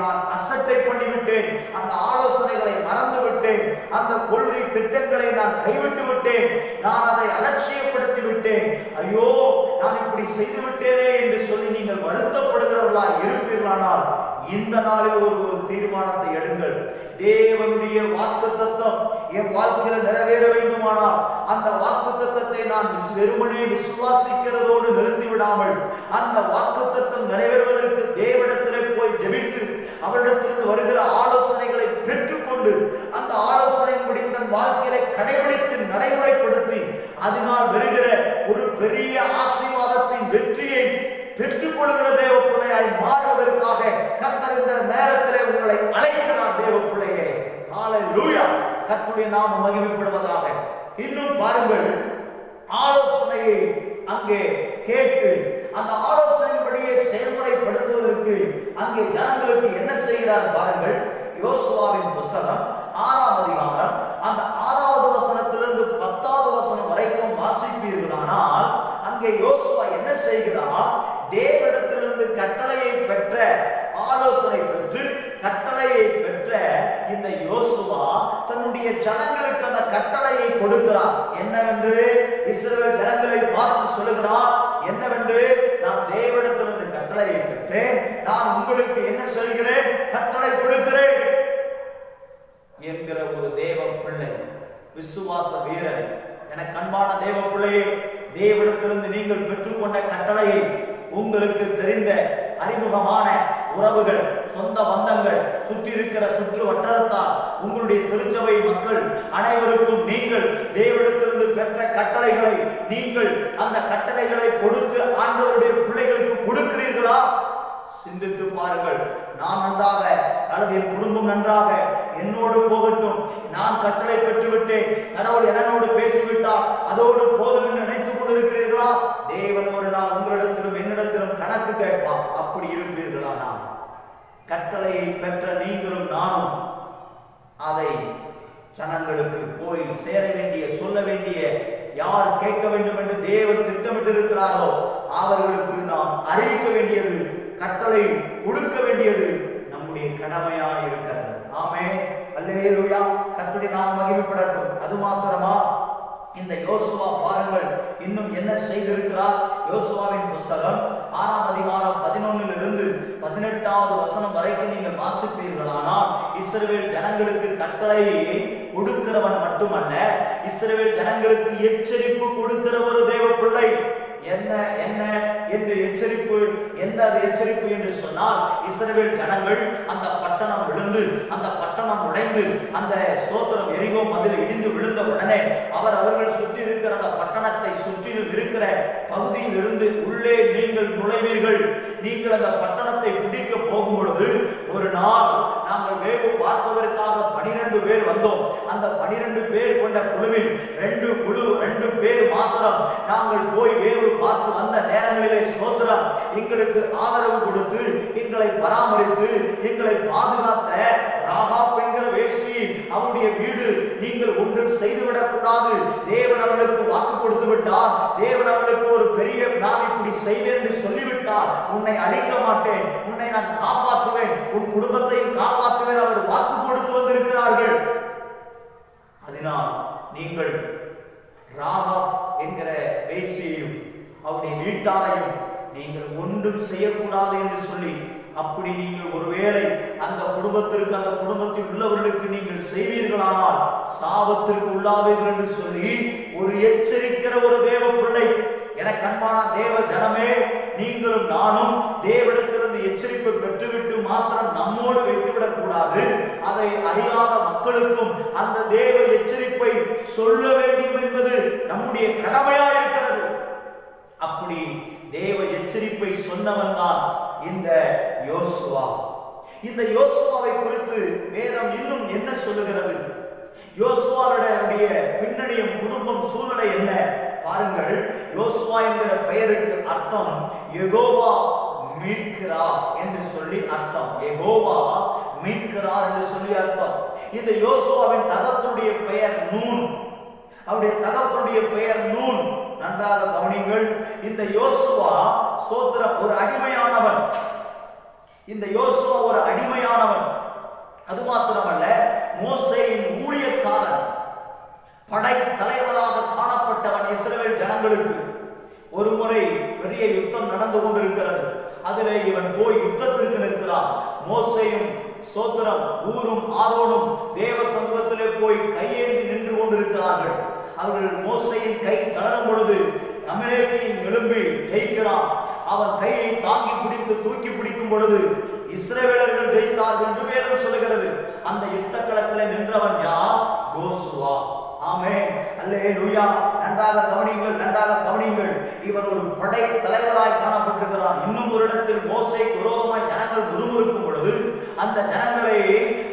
நான் அசட்டை பண்ணிவிட்டேன், அந்த ஆலோசனைகளை மறந்து விட்டேன், அந்த கொள்கை திட்டங்களை நான் கைவிட்டு விட்டேன், நான் அதை அலட்சியப்படுத்தி விட்டேன், ஐயோ நான் இப்படி செய்து விட்டேனே என்று சொல்லி நீங்கள் வருத்தப்படுகிறவர்களா இருப்பீர்களானால் இந்த நாளில் ஒரு தீர்மானத்தை எடுங்கள். தேவனுடைய வாக்குத்தத்தம் என் வாழ்க்கையில் நிறைவேற வேண்டுமானால் அந்த வாக்குத்தத்தத்தை நான் வெறுமனே விசுவாசிக்கிறதோடு நிறுத்திவிடாமல் அந்த வாக்குத்தத்தம் நிறைவேறுவதற்கு தேவனிடத்திலே போய் ஜெபித்து அவரிடத்திலிருந்து வருகிற ஆலோசனைகளை பெற்றுக்கொண்டு அந்த ஆலோசனையின்படி தன் வாழ்க்கையை கடைபிடித்து நடைமுறைப்படுத்தி அதனால் வருகிற ஒரு பெரிய ஆசீர்வாதத்தின் வெற்றியை பெற்றுக் கொள்கிற தேவ பிள்ளையாய் மாறுவதற்காக கர்த்தர் இந்த நேரத்திலே உங்களை அழைக்கிறார். தேவ பிள்ளையே, ஹல்லேலூயா, கர்த்தருடைய நாமம் மகிமைப்படுவதாக. இன்னும் பாருங்கள், ஆலோசனையை அங்கே கேட்டு அந்த ஆலோசனையின்படியே செயல்முறைப்படுத்துவதற்கு அங்கே ஜனங்களுக்கு என்ன செய்கிறார் பாருங்கள். யோசுவாவின் புஸ்தகம் 6ஆம் அதிகாரம் அந்த 6வது வசனத்திலிருந்து 10வது வசனம் வரைக்கும் வாசிப்பீர்களானால் அங்கே யோசுவா என்ன செய்கிறார்? தேவனிடத்திலிருந்து கட்டளையை பெற்ற, ஆலோசனை பெற்று கட்டளையை பெற்ற இந்த யோசுவா தன்னுடைய ஜனங்களுக்கு அந்த கட்டளையை கொடுக்கிறார். என்னவென்று இஸ்ரவேல் ஜனங்களை பார்த்து சொல்லுகிறார், என்னவென்று, நான் தேவனிடத்திலிருந்து கட்டளையை பெற்றேன், நான் உங்களுக்கு என்ன சொல்கிறேன், கட்டளை கொடுக்கிறேன் என்கிற ஒரு தேவ பிள்ளை, விசுவாச வீரன். எனக்கு அன்பான தேவ பிள்ளையே, தேவனிடத்திலிருந்து நீங்கள் பெற்றுக்கொண்ட கட்டளையை உங்களுக்கு தெரிந்த அறிமுகமான உறவுகள், சொந்த பந்தங்கள், சுற்றி இருக்கிற சுற்று வட்டாரத்தார், உங்களுடைய திருச்சபை மக்கள் அனைவருக்கும் நீங்கள் தேவனிடத்திலிருந்து பெற்ற கட்டளைகளை நீங்கள் அந்த கட்டளைகளை கொடுத்து ஆண்டவருடைய பிள்ளைகளுக்கு கொடுக்கிறீர்களா? சிந்தித்து பாருங்கள். நான் நன்றாக அல்லது என் குடும்பம் நன்றாக என்னோடு போகட்டும், நான் கட்டளை பெற்றுவிட்டேன், கடவுள் என்னோடு பேசிவிட்டார், அதோடு போதும் என்று நினைத்துக் கொண்டிருக்கிறீர்களா? தேவன் ஒரு நாள் உங்களிடத்திலும் என்னிடத்திலும் கணக்கு கேட்பார். அப்படி இருப்பீர்களா? நான் கட்டளையை பெற்ற நீங்களும் நானும் அதை ஜனங்களுக்கு போய் சேர வேண்டிய, சொல்ல வேண்டிய, யார் கேட்க வேண்டும் என்று தேவன் திட்டமிட்டு இருக்கிறாரோ அவர்களுக்கு நாம் அறிவிக்க வேண்டியது, கட்டளை கொடுக்க வேண்டியது நம்முடைய கடமையா இருக்கிறது. ஆமென், அல்லேலூயா, கர்த்தருடைய நாமம் மகிமைப்படட்டும். அது மாத்திரமா, இந்த யோசுவா பாருங்கள் இன்னும் என்ன செய்திருக்கிறார். யோசுவாவின் புஸ்தகம் 6ஆம் அதிகாரம் 11லிருந்து 18வது வசனம் வரைக்கும் நீங்கள் வாசிப்பீர்களானால் இஸ்ரவேல் ஜனங்களுக்கு கட்டளையை கொடுக்கிறவன் மட்டுமல்ல, இஸ்ரவேல் ஜனங்களுக்கு எச்சரிப்பு கொடுக்கிற ஒரு தேவ பிள்ளை. என்ன என்ன என்று எச்சரிப்பு, என்ன அது எச்சரிப்பு என்று சொன்னால், இஸ்ரவேல் ஜனங்கள் அந்த பட்டணம் விழுந்து, அந்த பட்டணம் உடைந்து, அந்த ஸ்தோத்திரம் எரிகோ மதில் இடிந்து விழுந்த உடனே அவர்கள் சுற்றி இருக்கிற அந்த பட்டணத்தை சுற்றிலும் இருக்கிற பகுதியில் இருந்து உள்ளே நீங்கள் நுழைவீர்கள். நீங்கள் அந்த பட்டணத்தை பிடிக்க போகும் பொழுது, ஒரு நாள் நாங்கள் வேவு பார்ப்பதற்காக 12 பேர் வந்தோம். அந்த 12 பேர் கொண்ட குழுவில் 2 பேர் மாத்திரம் நாங்கள் போய் வேவு பார்த்து வந்த நேரங்களிலே ஸ்தோத்திரம் எங்களுக்கு ஆதரவு கொடுத்து, எங்களை பராமரித்து, எங்களை பாதுகாத்த ராகாப் என்கிற வேசி, அவருடைய வீடு நீங்கள் ஒன்றும் செய்துவிடக் கூடாது, தேவன் அவர்களுக்கு வாக்கு கொடுத்து விட்டார், தேவன் அவர்களுக்கு ஒரு பெரிய, நான் இப்படி செய்வேன் என்று சொல்லிவிட்டார், உன்னை அழிக்க மாட்டேன், உன்னை நான் காப்பாற்றுவேன், உன் குடும்பத்தையும் காப்பாற்றுவேன், அவர் வாக்கு கொடுத்து வந்திருக்கிறார்கள். அதனால் நீங்கள் ராகாப் என்கிற வேசியையும் அவருடைய வீட்டாரையும் நீங்கள் ஒன்றும் செய்யக்கூடாது என்று சொல்லி, அப்படி நீங்கள் ஒருவேளை அந்த குடும்பத்திற்கு, அந்த குடும்பத்தில் உள்ளவர்களுக்கு நீங்கள் செய்வீர்களானால் சாபத்திற்கு உள்ளாவீர்கள் என்று சொல்லி ஒரு எச்சரிக்கிற ஒரு தேவ பிள்ளை. எனக்கு அன்பான தேவ ஜனமே, நீங்களும் நானும் தேவனிடத்திலிருந்து எச்சரிப்பை பெற்றுவிட்டு மாத்திரம் நம்மோடு வைத்துவிடக் கூடாது. அதை அறியாத மக்களுக்கும் அந்த தேவ எச்சரிப்பை சொல்ல வேண்டும் என்பது நம்முடைய கடமையா இருக்கிறது. அப்படி தேவ எச்சரிப்பை சொன்னவன் தான் இந்த யோசுவா. இந்த யோசுவாவை குறித்து வேதம் இன்னும் என்ன சொல்லுகிறது? யோசுவாவுடைய பின்னணியும் குடும்பம் சூழ்நிலை என்ன பாருங்கள். யோசுவா என்கிற பெயருக்கு அர்த்தம் யெகோவா மீட்கிறார் என்று சொல்லி அர்த்தம். யெகோவா மீட்கிறார் என்று சொல்லி அர்த்தம். இந்த யோசுவாவின் தகப்பனுடைய பெயர் நூன். அவருடைய தகப்பனுடைய பெயர் நூன். நன்றாக கவனிங்கள். இந்த யோசுவா ஸ்தோத்திரம் ஒரு அடிமையானவன். இந்த யோசுவா ஒரு அடிமையானவன். அது மாத்திரமல்ல, மோசேயின் ஊழியக்காரன், படை தலைவராக காணப்பட்டவன். இஸ்ரவேல் ஜனங்களுக்கு ஒரு முறை பெரிய யுத்தம் நடந்து கொண்டிருக்கிறது. அதிலே இவன் போய் யுத்தத்திற்கு நிற்கிறான். மோசேயும் ஸ்தோத்திரம் ஊரும் ஆரோனும் தேவ சமூகத்திலே போய் கையேந்தி நின்று கொண்டிருக்கிறார்கள். அவர்கள் மோசேயின் கை தளரும் பொழுது அமலேக்கின் எழும்பி ஜெயிக்கிறான். அவன் கையை தாங்கி பிடித்து தூக்கி பிடிக்கும் பொழுது இஸ்ரவேலர்கள் ஜெயித்தார்கள் என்று வேதம் சொல்லுகிறது. அந்த யுத்த களத்தில் நின்றவன் யார்? யோசுவா. ஆமென், அல்லேலூயா. நன்றாக கவனிங்கள், நன்றாக கவனிங்கள். இவன் ஒரு படை தலைவராய் காணப்பட்டிருக்கிறான். இன்னும் ஒரு இடத்தில் மோசேக்கு விரோதமாய் ஜனங்கள் முறுமுறுக்கும் பொழுது அந்த ஜனங்களை,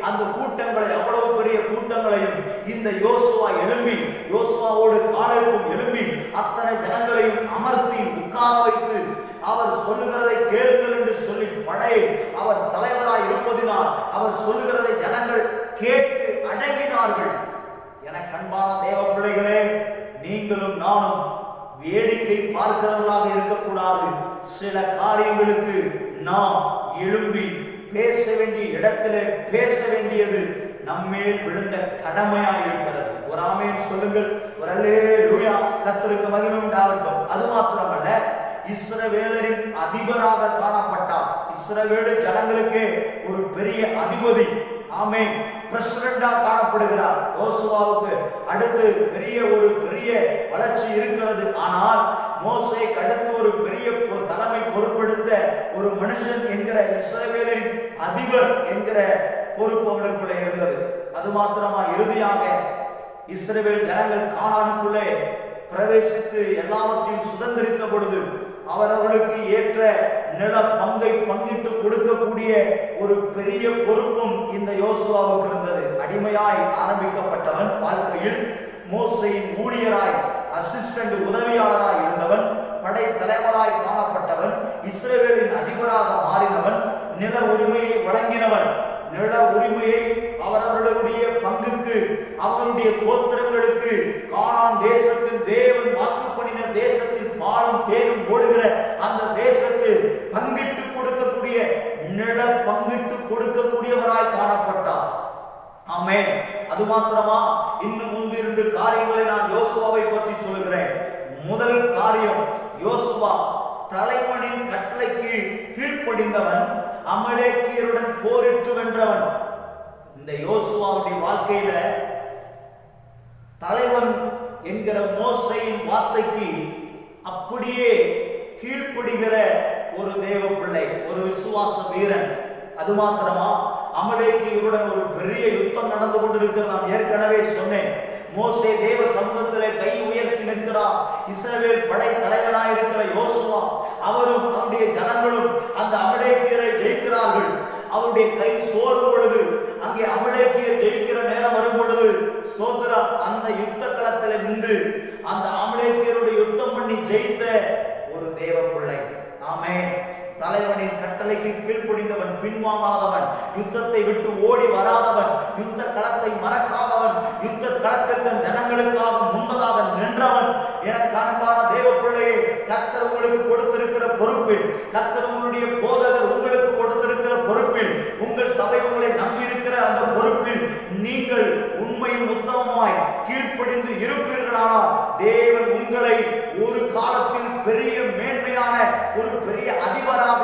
அந்த கூட்டங்களை, அவ்வளவு பெரிய கூட்டங்களையும் இந்த யோசுவா எழும்பி, யோசுவாவோடு காலேபும் எழும்பி அத்தனை ஜனங்களையும் அமர்த்தி உட்கார வைத்து அவர் சொல்லுகிறதை கேளுங்கள் என்று சொல்லி படை அவர் தலைவராய் இருப்பதினால் அவர் சொல்லுகிறதை ஜனங்கள் கேட்டு அடங்கினார்கள். என கண்பான தேவ பிள்ளைகளே, நீங்களும் நானும் வேடிக்கை பார்க்கிறவர்களாக இருக்கக்கூடாது. சில காரியங்களுக்கு நாம் எழும்பி பேச வேண்டிய இடத்திலே பேச வேண்டியது நம்மேல் விழுந்த கடமையாக இருக்கிறது. ஒரு ஆமென் சொல்லுங்கள், ஒரு அல்லேலூயா. கர்த்தருக்கு மகிமை உண்டாகட்டும். அது மாத்திரமல்ல, இஸ்ரவேலரின் அதிபராக காணப்பட்டார். இஸ்ரவேல் ஜனங்களுக்கு ஒரு பெரிய அதிபதி. ஆமென், பிரசிடண்டா காணப்படுகிறார். யோசுவாவுக்கு அடுத்து பெரிய வளர்ச்சி இருக்கிறது. ஆனால் மோசேக்கு அடுத்து ஒரு பெரிய தலைமை பொறுப்பெடுத்த ஒரு மனுஷன் என்கிற இஸ்ரவேலின் அதிபர் என்கிற பொறுப்பு அவனுக்குள்ளே இருந்தது. அது மாத்திரமா, இறுதியாக இஸ்ரவேல் ஜனங்கள் கானானுக்குள்ளே பிரவேசித்து எல்லாவற்றையும் சுதந்திரித்த பொழுது அவர்களுக்கு ஏற்ற நில பங்கை பங்கிட்டு கொடுக்கக்கூடிய ஒரு பெரிய பொறுப்பும் இந்த யோசுவாவுக்கு இருந்தது. அடிமையாய் ஆரம்பிக்கப்பட்டவன் வாழ்க்கையில் மோசேயின் ஊழியராய், அசிஸ்டன்ட் உதவியாளராய் இருந்தவன், படை தலைவராய் காணப்பட்டவன், இஸ்ரவேலின் அதிபராக மாறினவன், நில உரிமையை வழங்கினவன். நில உரிமையை அவர்களுடைய பங்குக்கு, அவர்களுடைய கோத்திரங்களுக்கு, கானான் தேசத்தில் தேவன் வாக்கு பண்ணின தேசத்தில் பாலும் தேனும் ஓடுகிற அந்த தேசத்தில் பங்கிட்டு கொடுக்கக்கூடிய, நில பங்கிட்டு கொடுக்கக்கூடியவராய் காணப்பட்டார். ஆமென். அது மாத்திரமா, இன்னும் 1-2 காரியங்களை நான் யோசுவாவை பற்றி சொல்கிறேன். முதல் காரியம், யோசுவா தலைவனின் கட்டளைக்கு கீழ்ப்படிந்தவன், அமலேக்கியருடன் போரிட்டு வென்றவன். இந்த யோசுவாவுடைய வாழ்க்கையில தலைவன் என்கிற மோசேயின் வார்த்தைக்கு அப்படியே கீழ்ப்படுகிற ஒரு தேவ பிள்ளை, ஒரு விசுவாச வீரன். அது மாத்திரமா, அமலேக்கியருடன் ஒரு பெரிய யுத்தம் நடந்து கொண்டிருக்கிறது. நான் ஏற்கனவே சொன்னேன். மோசே தேவ சமூகத்திலே கை உயர்த்தி நிற்கிறார். இஸ்ரவேல் படை தலைவனாக இருக்கிற யோசுவா அவரும் அவருடைய ஜனங்களும் அந்த அமலேக்கியரை ஜெயிக்கிறார்கள். அவருடைய கை சோறும் பொழுது, அங்கே அமலேக்கியர் ஜெயிக்கிற நேரம் வரும் பொழுது, ஸ்தோத்திரம், அந்த யுத்த களத்தில் நின்று அந்த அமலேக்கியருடைய யுத்தம் பண்ணி ஜெயித்த ஒரு தேவ பிள்ளை. ஆமென். தலைவனின் கட்டளைக்கு கீழ்ப்படிந்தவன், பின்வாங்காதவன், யுத்தத்தை விட்டு ஓடி வராதவன், யுத்த களத்தை மறக்காதவன், யுத்த களத்தில் தன் ஜனங்களுக்காக முன்பதாக நின்றவன். எனக்கு அன்பான தேவ பிள்ளையே, கர்த்தர் உங்களுக்கு கொடுத்திருக்கிற பொறுப்பில், கர்த்தர் உங்களுடைய போதகர் உங்களுக்கு கொடுத்திருக்கிற பொறுப்பில், உங்கள் சபை உங்களை நம்பியிருக்கிற அந்த பொறுப்பில் நீங்கள் உண்மையும் உத்தமமாய் கீழ்ப்படிந்து இருப்பீர்களானால் தேவன் உங்களை ஒரு காலத்தில் பெரிய மேன்மையான ஒரு பெரிய அதிபராக,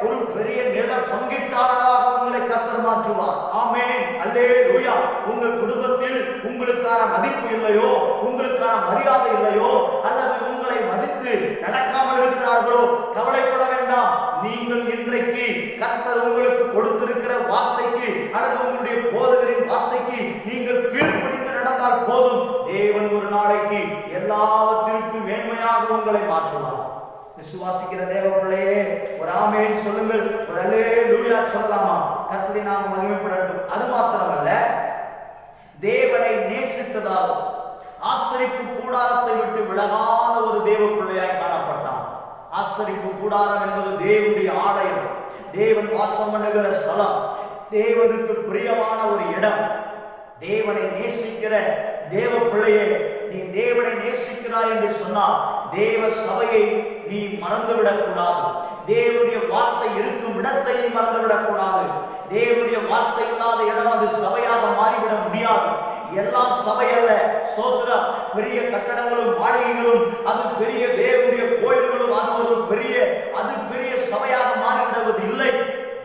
ஒரு பெரிய நில பங்கிட்டாளராக உங்களை கர்த்தர் மாற்றுவார். ஆமென், அல்லேலூயா. உங்கள் குடும்பத்தில் உங்களுக்கான மதிப்பு இல்லையோ, உங்களுக்கான மரியாதை இல்லையோ, அல்லது உங்களை மதித்து நடக்காமல் இருக்கிறார்களோ, கவலைப்பட வேண்டாம். நீங்கள் இன்றைக்கு கர்த்தர் உங்களுக்கு கொடுத்திருக்கிற வார்த்தைக்கு அல்லது உங்களுடைய போதகரின் வார்த்தைக்கு நீங்கள் கீழ்ப்படிந்து நடந்தால் போதும். தேவன் ஒரு நாளைக்கு எல்லாவற்றிற்கும் மேன்மையாக உங்களை மாற்றுவார். விசுவாசிக்கிற தேவ பிள்ளையே, ஒரு ஆமென் சொல்லுங்கள், ஒரு அல்லேலூயா சொல்லலாமா? கர்த்தருடைய நாமம் மகிமைப்படட்டும். அது மாத்திரமல்ல, தேவனை நேசித்ததால் ஆசரிப்பு கூடாரத்தை விட்டு விலகாத ஒரு தேவ பிள்ளையாய் காணப்பட்டான். ஆசரிப்பு கூடாரம் என்பது தேவனுடைய ஆலயம், தேவன் வாசம் பண்ணுகிற ஸ்தலம், தேவனுக்கு பிரியமான ஒரு இடம். தேவனை நேசிக்கிற தேவ பிள்ளையே, நீ தேவனை நேசிக்கிறாய் என்று சொன்னால் தேவ சபையை நீ மறந்துவிடக் கூடாது. தேவனுடைய வார்த்தை இருக்கும் இடத்தை நீ மறந்துவிடக் கூடாது. தேவனுடைய வார்த்தை இல்லாத இடம் அது சபையாக மாறிவிட முடியாது. எல்லாம் சபை அல்ல. ஸ்தோத்திரம். பெரிய கட்டடங்களும் மாளிகைகளும் அது பெரிய தேவனுடைய கோயில்களும் அது பெரிய சபையாக மாறிவிடுவது இல்லை.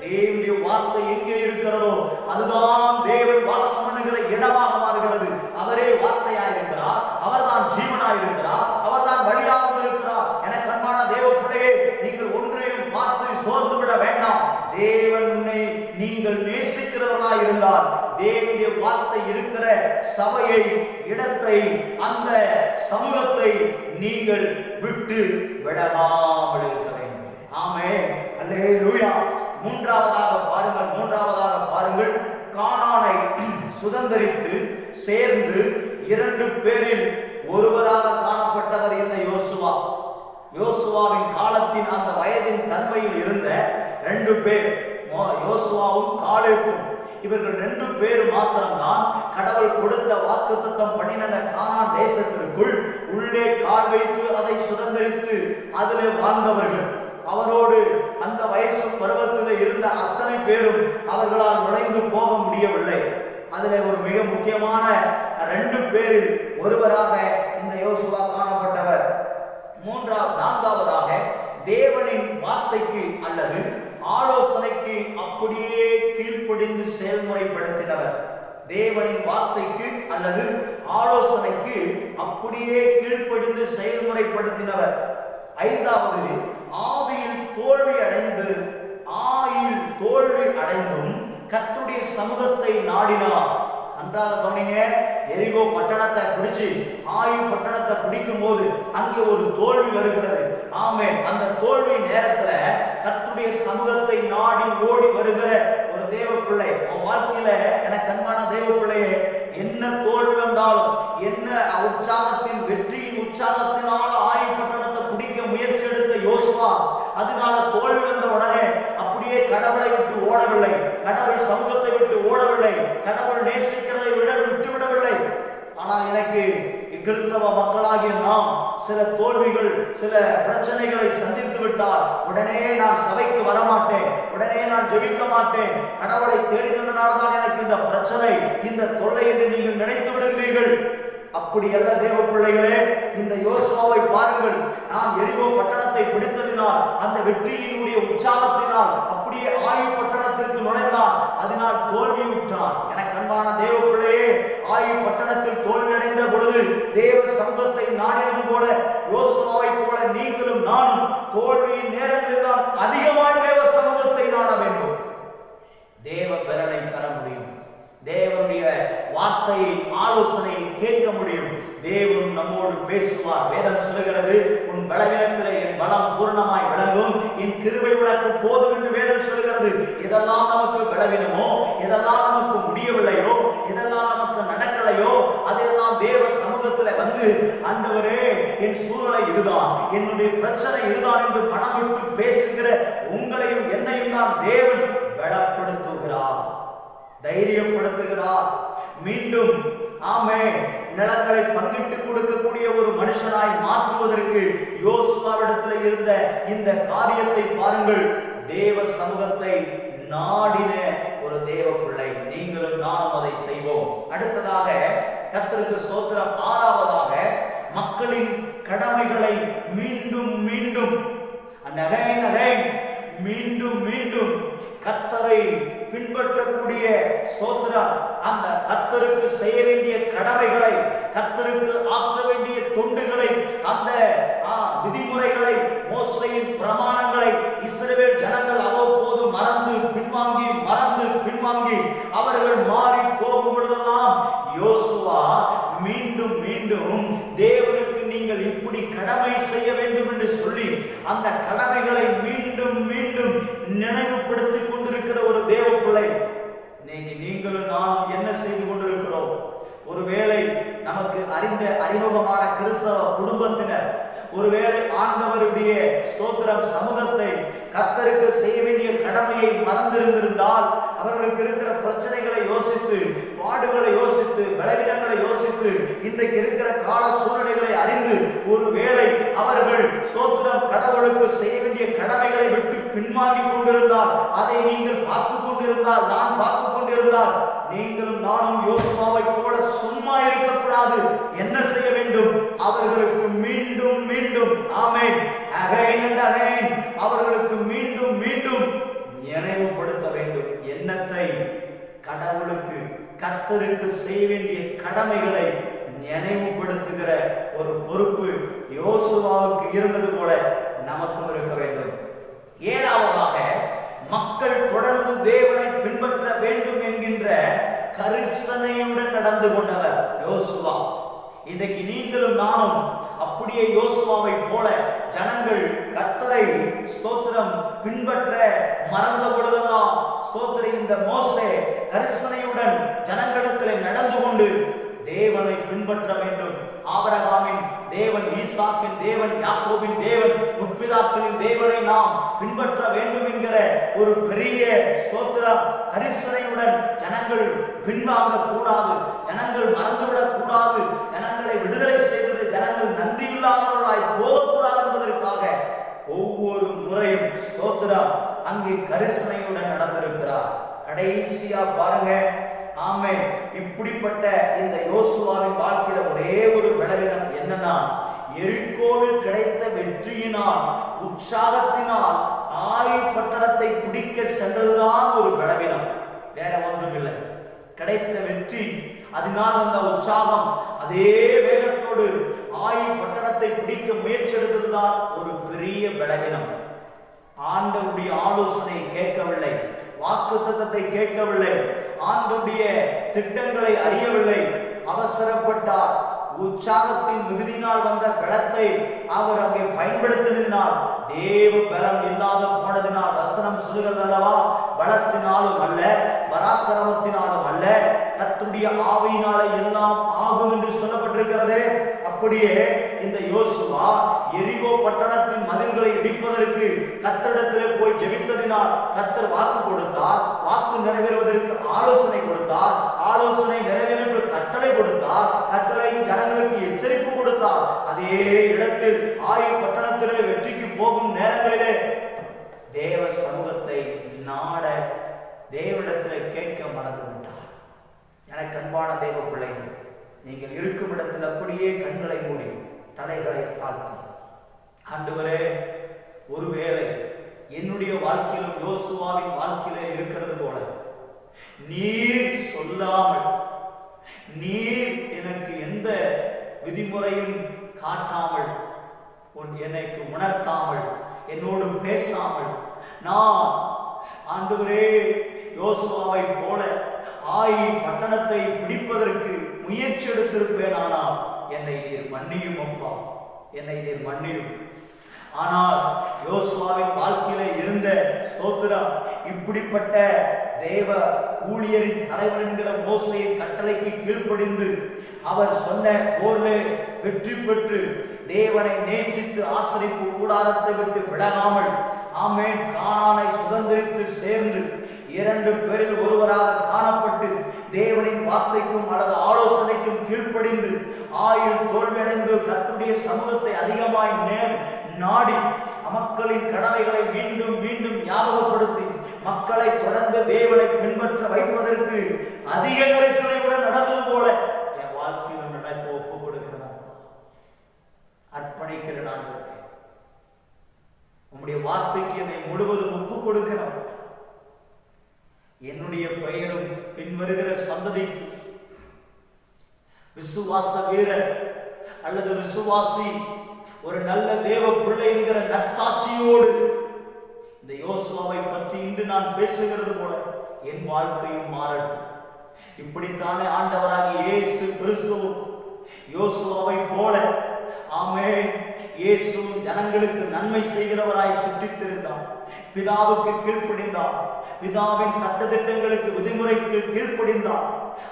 தேவனுடைய வார்த்தை எங்கே இருக்கிறதோ அதுதான் தேவன் வாசம் பண்ணுகிற இடமாக மாறுகிறது. அவரே வார்த்தையாக இருக்கிறார், அவர்தான் ஜீவனாக இருக்கிறார், அவர்தான் வழியாக இருக்கிறார். என கண்பான தேவ பிள்ளையே, நீங்கள் ஒன்றையும் பார்த்து சோர்ந்து விட வேண்டாம். தேவனை நீங்கள் நேசிக்கிறவர்களாக இருந்தால் தேவனுடைய வார்த்தை இருக்கிற சபையை, இடத்தை, அந்த சமூகத்தை நீங்கள் விட்டு விடாமல் இருக்க வேண்டும். ஆமென். அல்லேலூயா. மூன்றாவதாக பாருங்கள், கானானை சுதந்தரித்து சேர்ந்து 2 பேரில் ஒருவராக காணப்பட்டவர் இந்த யோசுவா. யோசுவாவின் காலத்தின் அந்த வயதின் தன்மையில் இருந்த 2 பேர், யோசுவாவும் காலேபும், இவர்கள் 2 பேர் மாத்திரம்தான் கடவுள் கொடுத்த வாக்குத்தத்தம் பண்ணின கானான் தேசத்திற்குள் உள்ளே கால் வைத்து அதை சுதந்தரித்து அதிலே வாழ்ந்தவர்கள். அவரோடு அந்த வயசு பருவத்தில் இருந்த அத்தனை பேரும் அவர்களால் நுழைந்து போக முடியவில்லை. அதில் ஒரு மிக முக்கியமான 2 பேரில் ஒருவராக இந்த யோசுவா காணப்பட்டவர். நான்காவதாக தேவனின் வார்த்தைக்கு அல்லது ஆலோசனைக்கு அப்படியே கீழ்ப்படிந்து செயல்முறைப்படுத்தினவர். தேவனின் வார்த்தைக்கு அல்லது ஆலோசனைக்கு அப்படியே கீழ்ப்படிந்து செயல்முறைப்படுத்தினவர். ஐந்தாவது, ஆவியில் தோல்வி அடைந்தும் கர்த்தருடைய சமூகத்தை நாடினார். நன்றாக கவனிங்க. எரிகோ பட்டணத்தை பிடிச்சு பட்டணத்தை பிடிக்கும் போது அங்கே ஒரு தோல்வி வருகிறது. ஆமென். அந்த தோல்வி நேரத்துல கர்த்தருடைய சமூகத்தை நாடி ஓடி வருகிற ஒரு தேவ பிள்ளை உன் வாழ்க்கையில, எனக்கு அன்பான தேவ பிள்ளையே, என்ன தோல்வி வந்தாலும், என்ன உற்சாகத்தின் வெற்றியின் உற்சாகத்தினால பட்டணத்தை பிடிக்க முயற்சி எடுத்த யோசுவா, அதனால தோல்வி வந்த உடனே அப்படியே கடவுளை விட்டு ஓடவில்லை, கடவுள் சமூகத்தை விட்டு ஓடவில்லை, கடவுள் நேசிக்கிறதை விட்டுவிடவில்லை. ஆனால் எனக்கு கிறிஸ்தவ மக்களாகிய நாம் சில தோல்விகள், சில பிரச்சனைகளை சந்தித்து விட்டால் உடனே நான் சபைக்கு வரமாட்டேன், உடனே நான் ஜெபிக்க மாட்டேன், கடவுளை தேடினதுனால்தான் எனக்கு இந்த பிரச்சனை, இந்த தொல்லை என்று நீங்கள் நினைத்து விடுகிறீர்கள். அப்படி அல்ல தேவ பிள்ளைகளே. இந்த யோசுவாவை பாருங்கள். நான் எரிகோ பட்டணத்தை பிடித்ததினால், அந்த வெற்றியினுடைய உற்சாகத்தினால் அப்படியே பட்டணத்திற்கு நுழைந்தான். அதனால் தோல்வியுற்றான். எனக்கு அன்பான தேவ பிள்ளையே, பட்டணத்தில் தோல்வி அடைந்த பொழுது தேவ சமூகத்தை நாடினது போல, யோசுவாவை போல நீங்களும் நானும் தோல்வியின் நேரத்தில் தான் அதிகமாய் தேவ சமூகத்தை நாட வேண்டும். தேவ பலனை பெற முடியும். தேவனுடைய வார்த்தையை, ஆலோசனையை கேட்க முடியும். தேவன் நம்மோடு பேசுவார். வேதம் சொல்லுகிறது, உன் பலவீனத்திலே என் பலம் பூர்ணமாய் விளங்கும், என் கிருபை உனக்கு போதும் என்று வேதம் சொல்லுகிறது. இதெல்லாம் நமக்கு பலவீனமோ, இதெல்லாம் நமக்கு முடியவில்லையோ, இதெல்லாம் நமக்கு நடக்கலையோ, அதெல்லாம் தேவ சமூகத்தில் வந்து, ஆண்டவரே என் சூழ்நிலை இதுதான், என்னுடைய பிரச்சனை இதுதான் என்று மனம் விட்டு பேசுகிற உங்களையும் என்னையும் தான் தேவன் பலப்படுத்துகிறார், தைரியப்படுத்துகிறார். மீண்டும் நிலங்களை பங்கிட்டு கொடுக்கக்கூடிய ஒரு மனுஷனாய் மாற்றுவதற்கு யோசுவாவிடத்தில் இருந்த இந்த காரியத்தை பாருங்கள். தேவ சமூகத்தை நாடின ஒரு தேவ பிள்ளை. நீங்களும் நானும் அதை செய்வோம். அடுத்ததாக கர்த்தருக்கு ஸ்தோத்திரம். ஆறாவதாக மக்களின் கடமைகளை மீண்டும் மீண்டும் மீண்டும் கர்த்தரை பின்பற்றக்கூடிய ஸ்தோத்திரம், அந்த கர்த்தருக்கு செய்ய வேண்டிய கடமைகளை, கர்த்தருக்கு ஆற்ற வேண்டிய தொண்டுகளை, அந்த விதிமுறைகளை, மோசேயின் பிரமாணங்களை இஸ்ரவேல் ஜனங்கள் அவ்வப்போது மறந்து பின்வாங்கி அவர்கள் மாறி போகும் பொழுதெல்லாம் யோசுவா மீண்டும் தேவனுக்கு நீங்கள் இப்படி கடமை செய்ய வேண்டும் என்று சொல்லி அந்த கடமைகளை மீண்டும் நினைவுபடுத்திக் கொண்டிருக்கிற ஒரு தேவ பிள்ளை. நீங்களும் நானும் என்ன செய்து கொண்டிருக்கிறோம்? ஒருவேளை நமக்கு அறிமுகமான கிறிஸ்தவ குடும்பத்தினர் ஒருவேளை ஆண்டவருடைய ஸ்தோத்திரம் சமூகத்தை, கர்த்தருக்கு செய்ய வேண்டிய கடமையை மறந்திருந்திருந்தால், அவர்களுக்கு இருக்கிற பிரச்சனைகளை யோசித்து, பாடுகளை யோசித்து, பலவீனங்களை யோசித்து தேசத்துக்கு இன்றைக்கு இருக்கிற கால சூழ்நிலைகளை அறிந்து ஒருவேளை அவர்கள் ஸ்தோத்திரம் கடவுளுக்கு செய்ய வேண்டிய கடமைகளை விட்டு பின்வாங்கி கொண்டிருந்தால், அதை நீங்கள் பார்த்து கொண்டிருந்தால், நான் பார்த்து கொண்டிருந்தால், நீங்களும் நானும் யோசுவாவை போல சும்மா இருக்கக்கூடாது. என்ன செய்ய வேண்டும்? அவர்களுக்கு மீண்டும் மீண்டும் ஆமென் அகைன் அண்ட் அகைன் அவர்களுக்கு மீண்டும் மீண்டும் நினைவுபடுத்த வேண்டும். என்னத்தை? கடவுளுக்கு கர்த்தருக்கு செய்ய வேண்டிய கடமைகளை நினைவுபடுத்துகிற ஒரு பொறுப்பு யோசுவாவுக்கு இருந்தது போல நமக்கும் இருக்க வேண்டும். ஏழாவதாக, மக்கள் தொடர்ந்து தேவனை பின்பற்ற வேண்டும் என்கின்ற கரிசனையுடன் நடந்து கொண்டவர் யோசுவா. இன்றைக்கு நீங்களும் நானும் அப்படியே யோசுவாவை போல ஜனங்கள் கர்த்தரை ஸ்தோத்திரம் பின்பற்ற மறந்த பொழுதெல்லாம் ஸ்தோத்திரம் இந்த மோசே கரிசனையுடன் ஜனங்களிடத்தில் நடந்து கொண்டு தேவனை பின்பற்ற வேண்டும். ஆபிரகாமின் தேவன், ஈசாக்கின் தேவன், யாக்கோபின் தேவன், முற்பிதாக்களின் தேவனை நாம் பின்பற்ற வேண்டும் என்கிற ஒரு பெரிய ஸ்தோத்திரம் கரிசனையுடன் ஜனங்கள் பின்வாங்க கூடாது, ஜனங்கள் மறந்துவிடக் கூடாது, ஜனங்களை விடுதலை செய்தது ஜனங்கள் நன்றியில்லாதவர்களாய் போகக்கூடாது என்பதற்காக ஒவ்வொரு முறையும் ஸ்தோத்திரம் அங்கே கரிசனையுடன் நடந்திருக்கிறார். கடைசியா பாருங்க, ஆமென், இப்படிப்பட்ட இந்த யோசுவாவின் வாழ்க்கையில ஒரே ஒரு பலவீனம் என்னன்னா, எரிகோவில் கிடைத்த வெற்றியினால் உற்சாகத்தினால் ஆயி பட்டணத்தை பிடிக்க சென்றதுதான் ஒரு பலவீனம், வேற ஒன்றும் இல்லை. கிடைத்த வெற்றி, அதனால் வந்த உற்சாகம், அதே வேகத்தோடு ஆயி பட்டணத்தை பிடிக்க முயற்சி எடுத்ததுதான் ஒரு பெரிய பலவீனம். ஆண்டவருடைய ஆலோசனை கேட்கவில்லை, வாக்குத்தத்தத்தை கேட்கவில்லை, ஆண்டவருடைய திட்டங்களை அறியவில்லை, அவசரப்பட்டார். உற்சாகத்தின் மிகுதியினால் வந்த பலத்தை அவர் அங்கே பயன்படுத்தினால் தேவ பலம் இல்லாத போனதினால், வசனம் சொல்லுகிறது அல்லவா, பலத்தினாலும் அல்ல, பராக்கிரமத்தினாலும் அல்ல, கர்த்தருடைய ஆவியினாலே எல்லாம் ஆகும் என்று சொல்லப்பட்டிருக்கிறது. அப்படியே இந்த யோசுவா எரிகோ பட்டணத்தின் மதில்களை இடிப்பதற்கு கர்த்தரிடத்திலே போய் ஜெபித்ததினால் கர்த்தர் வாக்கு கொடுத்தார், வாக்கு நிறைவேறுவதற்கு ஆலோசனை கொடுத்தார், ஆலோசனை நிறைவேறுவதற்கு கட்டளை கொடுத்தார், கட்டளையின் ஜனங்களுக்கு எச்சரிப்பு கொடுத்தார். அதே இடத்தில் ஆயி பட்டணத்திலே வெற்றிக்கு போகும் நேரங்களிலே தேவ சமூகத்தை நாட தேவனிடத்தில் கேட்க மறந்து விட்டார். எனக்கு அன்பான தேவ பிள்ளைகள், நீங்கள் இருக்கும் இடத்தில் அப்படியே கண்களை மூடி தலைகளை தாழ்த்தி, ஆண்டவரே, ஒருவேளை என்னுடைய வாழ்க்கையிலும் யோசுவாவின் வாழ்க்கையிலே இருக்கிறது போல நீர் சொல்லாமல், நீர் எனக்கு எந்த விதிமுறையும் காட்டாமல், எனக்கு உணர்த்தாமல், என்னோடு பேசாமல், நான் ஆண்டவரே யோசுவாவை போல ஆயி பட்டணத்தை பிடிப்பதற்கு முயற்சி எடுத்திருப்பேன். ஆனால் என்னை நீர் மன்னியும் அப்பா, என்னை நீர் மன்னியும். ஆனால் யோசுவாவின் வாழ்க்கையில இருந்த ஸ்தோத்திரம் இப்படிப்பட்ட தேவ ஊழியரின் தலைவர் என்கிற மோசேயின் கட்டளைக்கு கீழ்ப்படிந்து அவர் சொன்ன போர்லே வெற்றி பெற்று தேவனை நேசித்து ஆசரிப்பு கூடாரத்தை விட்டு விலகாமல், ஆமென், கானானை சுதந்திரித்து சேர்ந்து 2 பேரில் ஒருவராக காணப்பட்டு தேவனின் வார்த்தைக்கும் அல்லது ஆலோசனைக்கும் கீழ்ப்படிந்து ஆயுள் தோல்வியடைந்து கர்த்தருடைய சமூகத்தை அதிகமாய் நாடி மக்களின் கடமைகளை மீண்டும் மீண்டும் ஞாபகப்படுத்தி மக்களை தொடர்ந்து தேவனை பின்பற்ற வைப்பதற்கு அதிக கரிசனையுடன் நடந்தது போல என் வாழ்க்கையில் நடக்க ஒப்புக் கொடுக்கிறேன், அர்ப்பணிக்கிறேன். நான் உம்முடைய வார்த்தைக்கு என்னை முழுவதும் ஒப்புக் கொடுக்கிறேன். என்னுடைய பெயரும் பின்வருகிற சந்ததிக்கு விசுவாச வீரர் அல்லது விசுவாசி, ஒரு நல்ல தேவ பிள்ளை என்கிற நற்சாட்சியோடு இந்த யோசுவாவை பற்றி இன்று நான் பேசுகிறது போல என் வாழ்க்கையும் மாறட்டும். இப்படித்தானே ஆண்டவராகிய இயேசு கிறிஸ்துவும் யோசுவாவை போல, ஆமென், இயேசு ஜனங்களுக்கு நன்மை செய்கிறவராய் சுற்றித் திரிந்தார், பிதாவுக்கு கீழ்ப்படிந்தார், பிதாவின் சட்டதிட்டங்களுக்கு விதிமுறைக்கு கீழ்ப்படிந்தார்.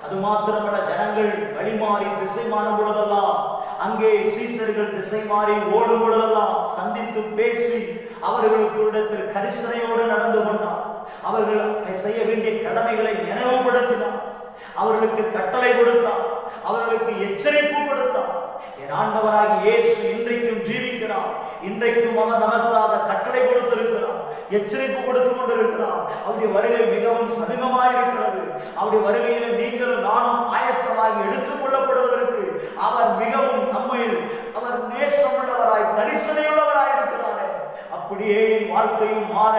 அது மாத்திரமல்ல, ஜனங்கள் வழிமாறி திசை மாறும் பொழுதெல்லாம், அங்கே சீசர்கள் திசை மாறி ஓடும் பொழுதெல்லாம் சந்தித்து பேசி அவர்களுக்கு கரிசனையோடு நடந்து கொண்டார். அவர்கள் செய்ய வேண்டிய கடமைகளை நினைவுபடுத்தினார், அவர்களுக்கு கட்டளை கொடுத்தார், அவர்களுக்கு எச்சரிப்பு கொடுத்தார். என் ஆண்டவராகி இயேசு இன்றைக்கும் ஜீவிக்கிறார். இன்றைக்கும் அவர் நமக்காக கட்டளை கொடுத்திருக்கிறார், எச்சரிப்பு கொடுத்து கொண்டிருக்கிறார். அவருடைய வருகை மிகவும் சமீபமாயிருக்கிறது. அவருடைய வருகையில் நீங்களும் நானும் ஆயத்தமாகி எடுத்துக் கொள்ளப்படுவதற்கு அவர் மிகவும் நம்மையில் அவர் நேசமுள்ளவராய் தரிசனையுள்ளவராய் இருக்கிறார். அப்படியே என் வாழ்க்கையும் மாற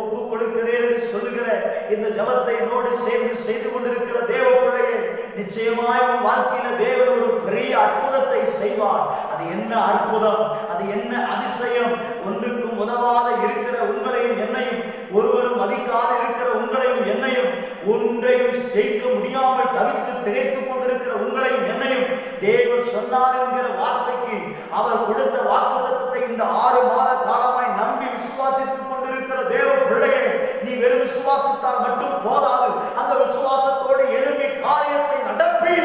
ஒப்பு கொடுக்கிறேன் என்று சொல்லுகிற இந்த ஜபத்தை என்னோடு சேர்ந்து செய்து கொண்டிருக்கிற தேவ பிள்ளையே, நிச்சயமாய் உன் வாழ்க்கையில தேவன் ஒரு பெரிய அற்புதத்தை செய்வார். அது என்ன அற்புதம், அது என்ன அதிசயம்? ஒன்றுக்கும் உதவாத இருக்கிற உங்களையும் என்னையும், ஒருவரும் மதிக்காத இருக்கிற உங்களையும் என்னையும், ஒன்றையும் ஜெயிக்க முடியாமல் தவித்து திகைத்துக் கொண்டிருக்கிற உங்களையும் என்னையும் தேவன் சொன்னார் என்கிற வார்த்தைக்கு அவர் கொடுத்த வாக்குத்தத்தத்தை இந்த 6 மாத காலமாய் நம்பி விசுவாசித்துக் கொண்டிருக்கிற தேவ பிள்ளையே, நீ வெறும் விசுவாசித்தால் மட்டும் போதாது. அந்த விசுவாசத்தோடு எழும்பி காரியத்தை நடப்பி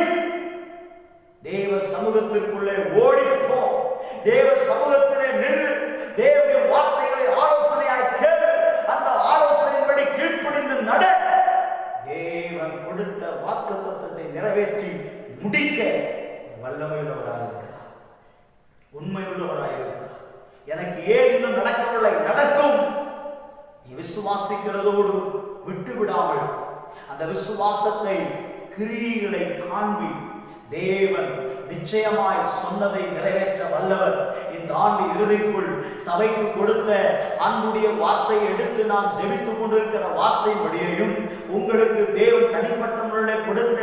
தேவ சமூகத்திற்குள்ளே ஓடிப்போ, தேவ சமூகத்திலே நின்று தேவனுடைய வார்த்தைகளை ஆலோசனையாய் கேளு. அந்த ஆலோசனையின்படி கீழ்ப்படிந்து நட. தேவன் கொடுத்த வாக்குத்தத்தத்தை நிறைவேற்றி முடிக்க வல்லமையுள்ளவராக இருக்கிறார், உண்மையுள்ளவராக இருக்கிறார். எனக்கு ஏன் இன்னும் நடக்கவில்லை? நடக்கும். நீ விசுவாசிக்கிறதோடு விட்டு விடாமல் அந்த விசுவாசத்தை கிரியைகளை காண்பி தேவன் நிச்சயமாய் சொன்னதை நிறைவேற்ற வல்லவர். இந்த ஆண்டு இறுதிக்குள் சபைக்கு கொடுத்த அன்புடைய வார்த்தையை எடுத்து நாம் ஜெபித்துக் கொண்டிருக்கிற வார்த்தையின்படியையும், உங்களுக்கு தேவன் தனிப்பட்ட முறையில் கொடுத்த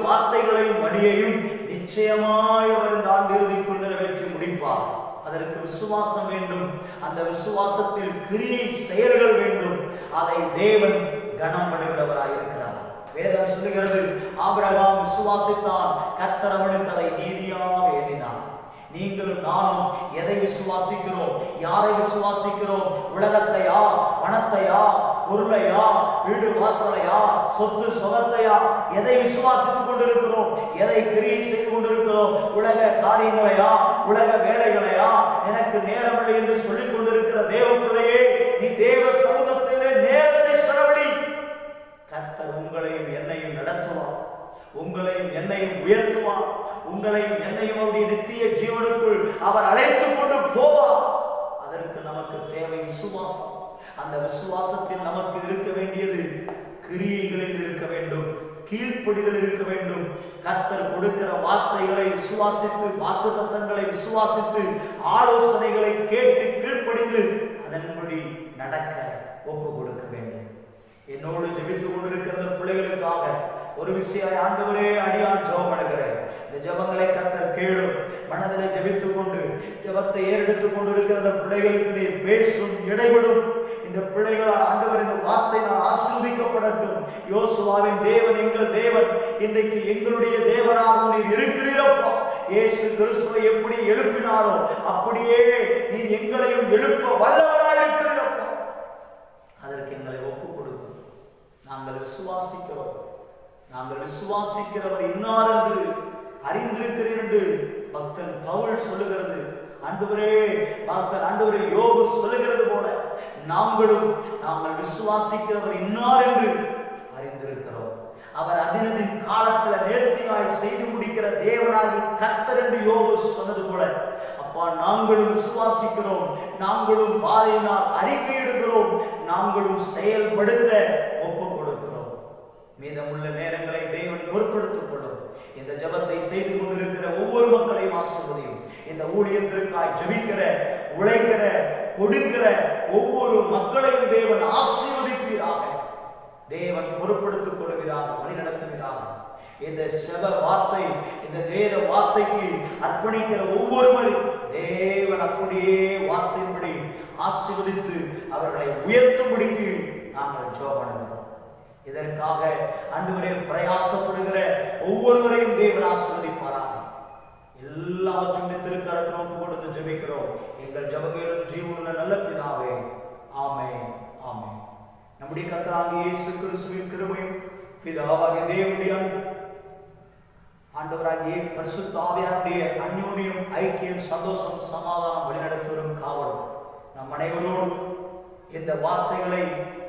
வார்த்தைகளையும் படியையும் நிச்சயமாய் அவர் இந்த ஆண்டு இறுதிக்குள் நிறைவேற்றி முடிப்பார். அதற்கு விசுவாசம் வேண்டும். அந்த விசுவாசத்தில் கிரியை செயல்கள் வேண்டும். அதை தேவன் கனம் பண்ணுகிறவராயிருக்கிறார். வேதம் சொல்லுகிறது, ஆபிரகாம் விசுவாசித்தான், கர்த்தர் அவனுக்கு அதை நீதியாக எண்ணினார். நீங்களும் நானும் எதை விசுவாசிக்கிறோம்? யாரை விசுவாசிக்கிறோம்? உலகத்தையா, பணத்தையா, பொருளையா, வீடு வாசலையா, சொத்து சுகத்தையா? எதை விசுவாசித்துக் கொண்டிருக்கிறோம்? எதை கிரியை செய்து கொண்டிருக்கிறோம்? உலக காரியங்களையா, உலக வேலைகளையா? எனக்கு நேரமில்லை என்று சொல்லிக் கொண்டிருக்கிற தேவ பிள்ளையே, நீ தேவ சமூகத்திலே நேரத்தை செலவழி. கர்த்தர் உங்களையும் என்னையும் நடத்துவார், உங்களையும் என்னையும் உயர்த்துவார், உங்களையும் என்னையும் அவருடைய நித்திய ஜீவனுக்குள் அவர் அழைத்துக் கொண்டு போவார். அதற்கு நமக்கு தேவை விசுவாசம். அந்த விசுவாசத்தில் நமக்கு இருக்க வேண்டியது கிரியைகளில் இருக்க வேண்டும், கீழ்ப்படிதல் இருக்க வேண்டும். கர்த்தர் கொடுக்கிற வார்த்தைகளை விசுவாசித்து, வாக்குத்தத்தங்களை விசுவாசித்து, ஆலோசனைகளை கேட்டு கீழ்ப்படிந்து அதன்படி நடக்க ஒப்பு கொடுக்க வேண்டும். என்னோடு ஜெபித்துக் கொண்டிருக்கிற பிள்ளைகளுக்காக ஒரு விஷயம், ஆண்டவரே, அடியான் ஜெபம் பண்ணுகிறேன். இந்த ஜெபங்களை கர்த்தர் கேளும். மனதிலே ஜெபித்துக் கொண்டு ஜெபத்தை ஏறெடுத்துக் கொண்டிருக்கிற பிள்ளைகளுக்கு நீர் பேசும், இடைவிடும். இந்த பிள்ளைகளால் ஆண்டவர் இந்த வார்த்தை நான் ஆசீர்வதிக்கப்படட்டும். யோசுவாவின் தேவன் எங்கள் தேவன், இன்றைக்கு எங்களுடைய தேவனாக நீர் இருக்கிறீரப்பா. இயேசு கிறிஸ்துவை எப்படி எழுப்பினாரோ அப்படியே நீர் எங்களையும் எழுப்ப வல்லவராயிருக்கிறீரப்பா. அதற்கு எங்களை ஒப்புக் கொடுக்கும். நாங்கள் விசுவாசிக்கிறோம். நாங்கள் விசுவாசிக்கிறவர் இன்னார் என்று அறிந்திருக்கிறீர் என்று பக்தன் பவுல் சொல்லுகிறது. ஆண்டவரே, பக்தன் ஆண்டவரே யோபு சொல்லுகிறது போல நாங்கள் விசுவாசிக்கிறவர் இன்னார் என்று அறிந்திருக்கிறோம். அவர் அதினதின் காலத்தில் நேர்த்தியாய் செய்து முடிக்கிற தேவனாகி கர்த்தர் என்று யோபு சொன்னது போல, அப்பா, நாங்களும் விசுவாசிக்கிறோம், நாங்களும் வாயினால் அறிக்கையிடுகிறோம், நாங்களும் செயல்படுத்த ஒப்புக் கொடுக்கிறோம். மீதமுள்ள நேரங்களை தேவன் பொறுப்படுத்திக் கொள்ளும். இந்த ஜெபத்தை செய்து கொண்டிருக்கிற ஒவ்வொரு மக்களையும் ஆசீர்வதியும். இந்த ஊழியத்திற்காய் ஜெபிக்கிற, உழைக்கிற, கொடுக்கிற ஒவ்வொரு மக்களையும் தேவன் ஆசீர்வதிப்பீராக. தேவன் பொறுப்படுத்திக் கொள்கிறார், வழி நடத்துகிறார். இந்த செப வார்த்தை, இந்த வேத வார்த்தைக்கு அர்ப்பணிக்கிற ஒவ்வொருவரும் தேவன் அப்படியே வார்த்தையின்படி ஆசீர்வதித்து அவர்களை உயர்த்தும்படிக்கு நாங்கள் ஜெபம் பண்ணுகிறோம். இதற்காக ஆண்டவரே பிரயாசப்படுகிற ஒவ்வொருவரையும் தேவன் ஆசீர்வதிப்பாராக. எல்லாவற்றையும் திருக்கரத்தில் ஒப்புக் கொடுத்து ஜெபிக்கிறோம். எங்கள் ஜெபங்களும் ஜீவனுள்ள நல்ல பிதாவே, ஆமென், ஆமென். நம்முடைய கர்த்தராகிய இயேசு கிறிஸ்துவின் கிருபையும் பிதாவாகிய தேவனுடைய ஆண்டவராகிய பரிசுத்த ஆவியாருடைய அன்யோன்யம், ஐக்கியம், சந்தோஷம், சமாதானம், வழிநடத்துவதும் காவலும் நம் அனைவரோடும் இந்த வார்த்தைகளை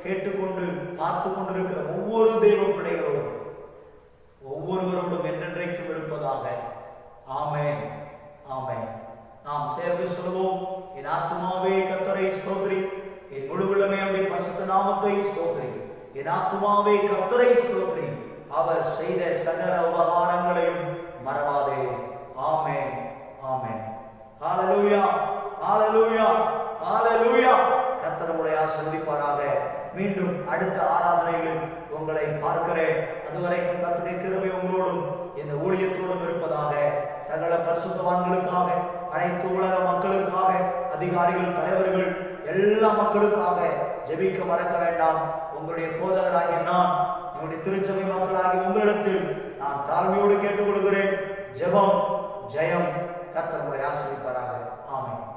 கேட்டுக்கொண்டு பார்த்து கொண்டிருக்கிற ஒவ்வொரு தெய்வ பிள்ளைகளோடும் ஒவ்வொருவரோடும் என்றென்றைக்கும் இருப்பதாக. ஆமென், ஆமென். நாம் சேர்ந்து சொல்வோம். என் ஆத்துமாவே கர்த்தரை ஸ்தோத்திரி, என் முழு உள்ளமே அவருடைய பரிசுத்த நாமத்தை ஸ்தோத்திரி. என் ஆத்துமாவே கர்த்தரை ஸ்தோத்திரி, அவர் செய்த சகல உபகாரங்களையும் மறவாதே. ஆமென், ஆமென். ஹalleluya, ஹalleluya, ஹalleluya. கர்த்தர் உங்களை ஆசீர்வதிப்பாராக. மீண்டும் அடுத்த ஆராதனையில் உங்களை பார்க்கிறேன். அதுவரைக்கும் கர்த்தருடைய கிருபை உங்களோடும் இந்த ஊழியத்தோடும் இருப்பதாக. சகல பரிசுத்தவான்களுக்காக, அனைத்து உலக மக்களுக்காக, அதிகாரிகள், தலைவர்கள், எல்லா மக்களுக்காக ஜெபிக்க மறக்க வேண்டாம். உங்களுடைய போதகராகிய நான், என்னுடைய திருச்சபை மக்களாகி உங்களிடத்தில் நான் தாழ்மையோடு கேட்டுக்கொள்கிறேன். ஜெபம் ஜெயம். கர்த்தர் உங்களை ஆசீர்வதிப்பாராக. ஆமென்.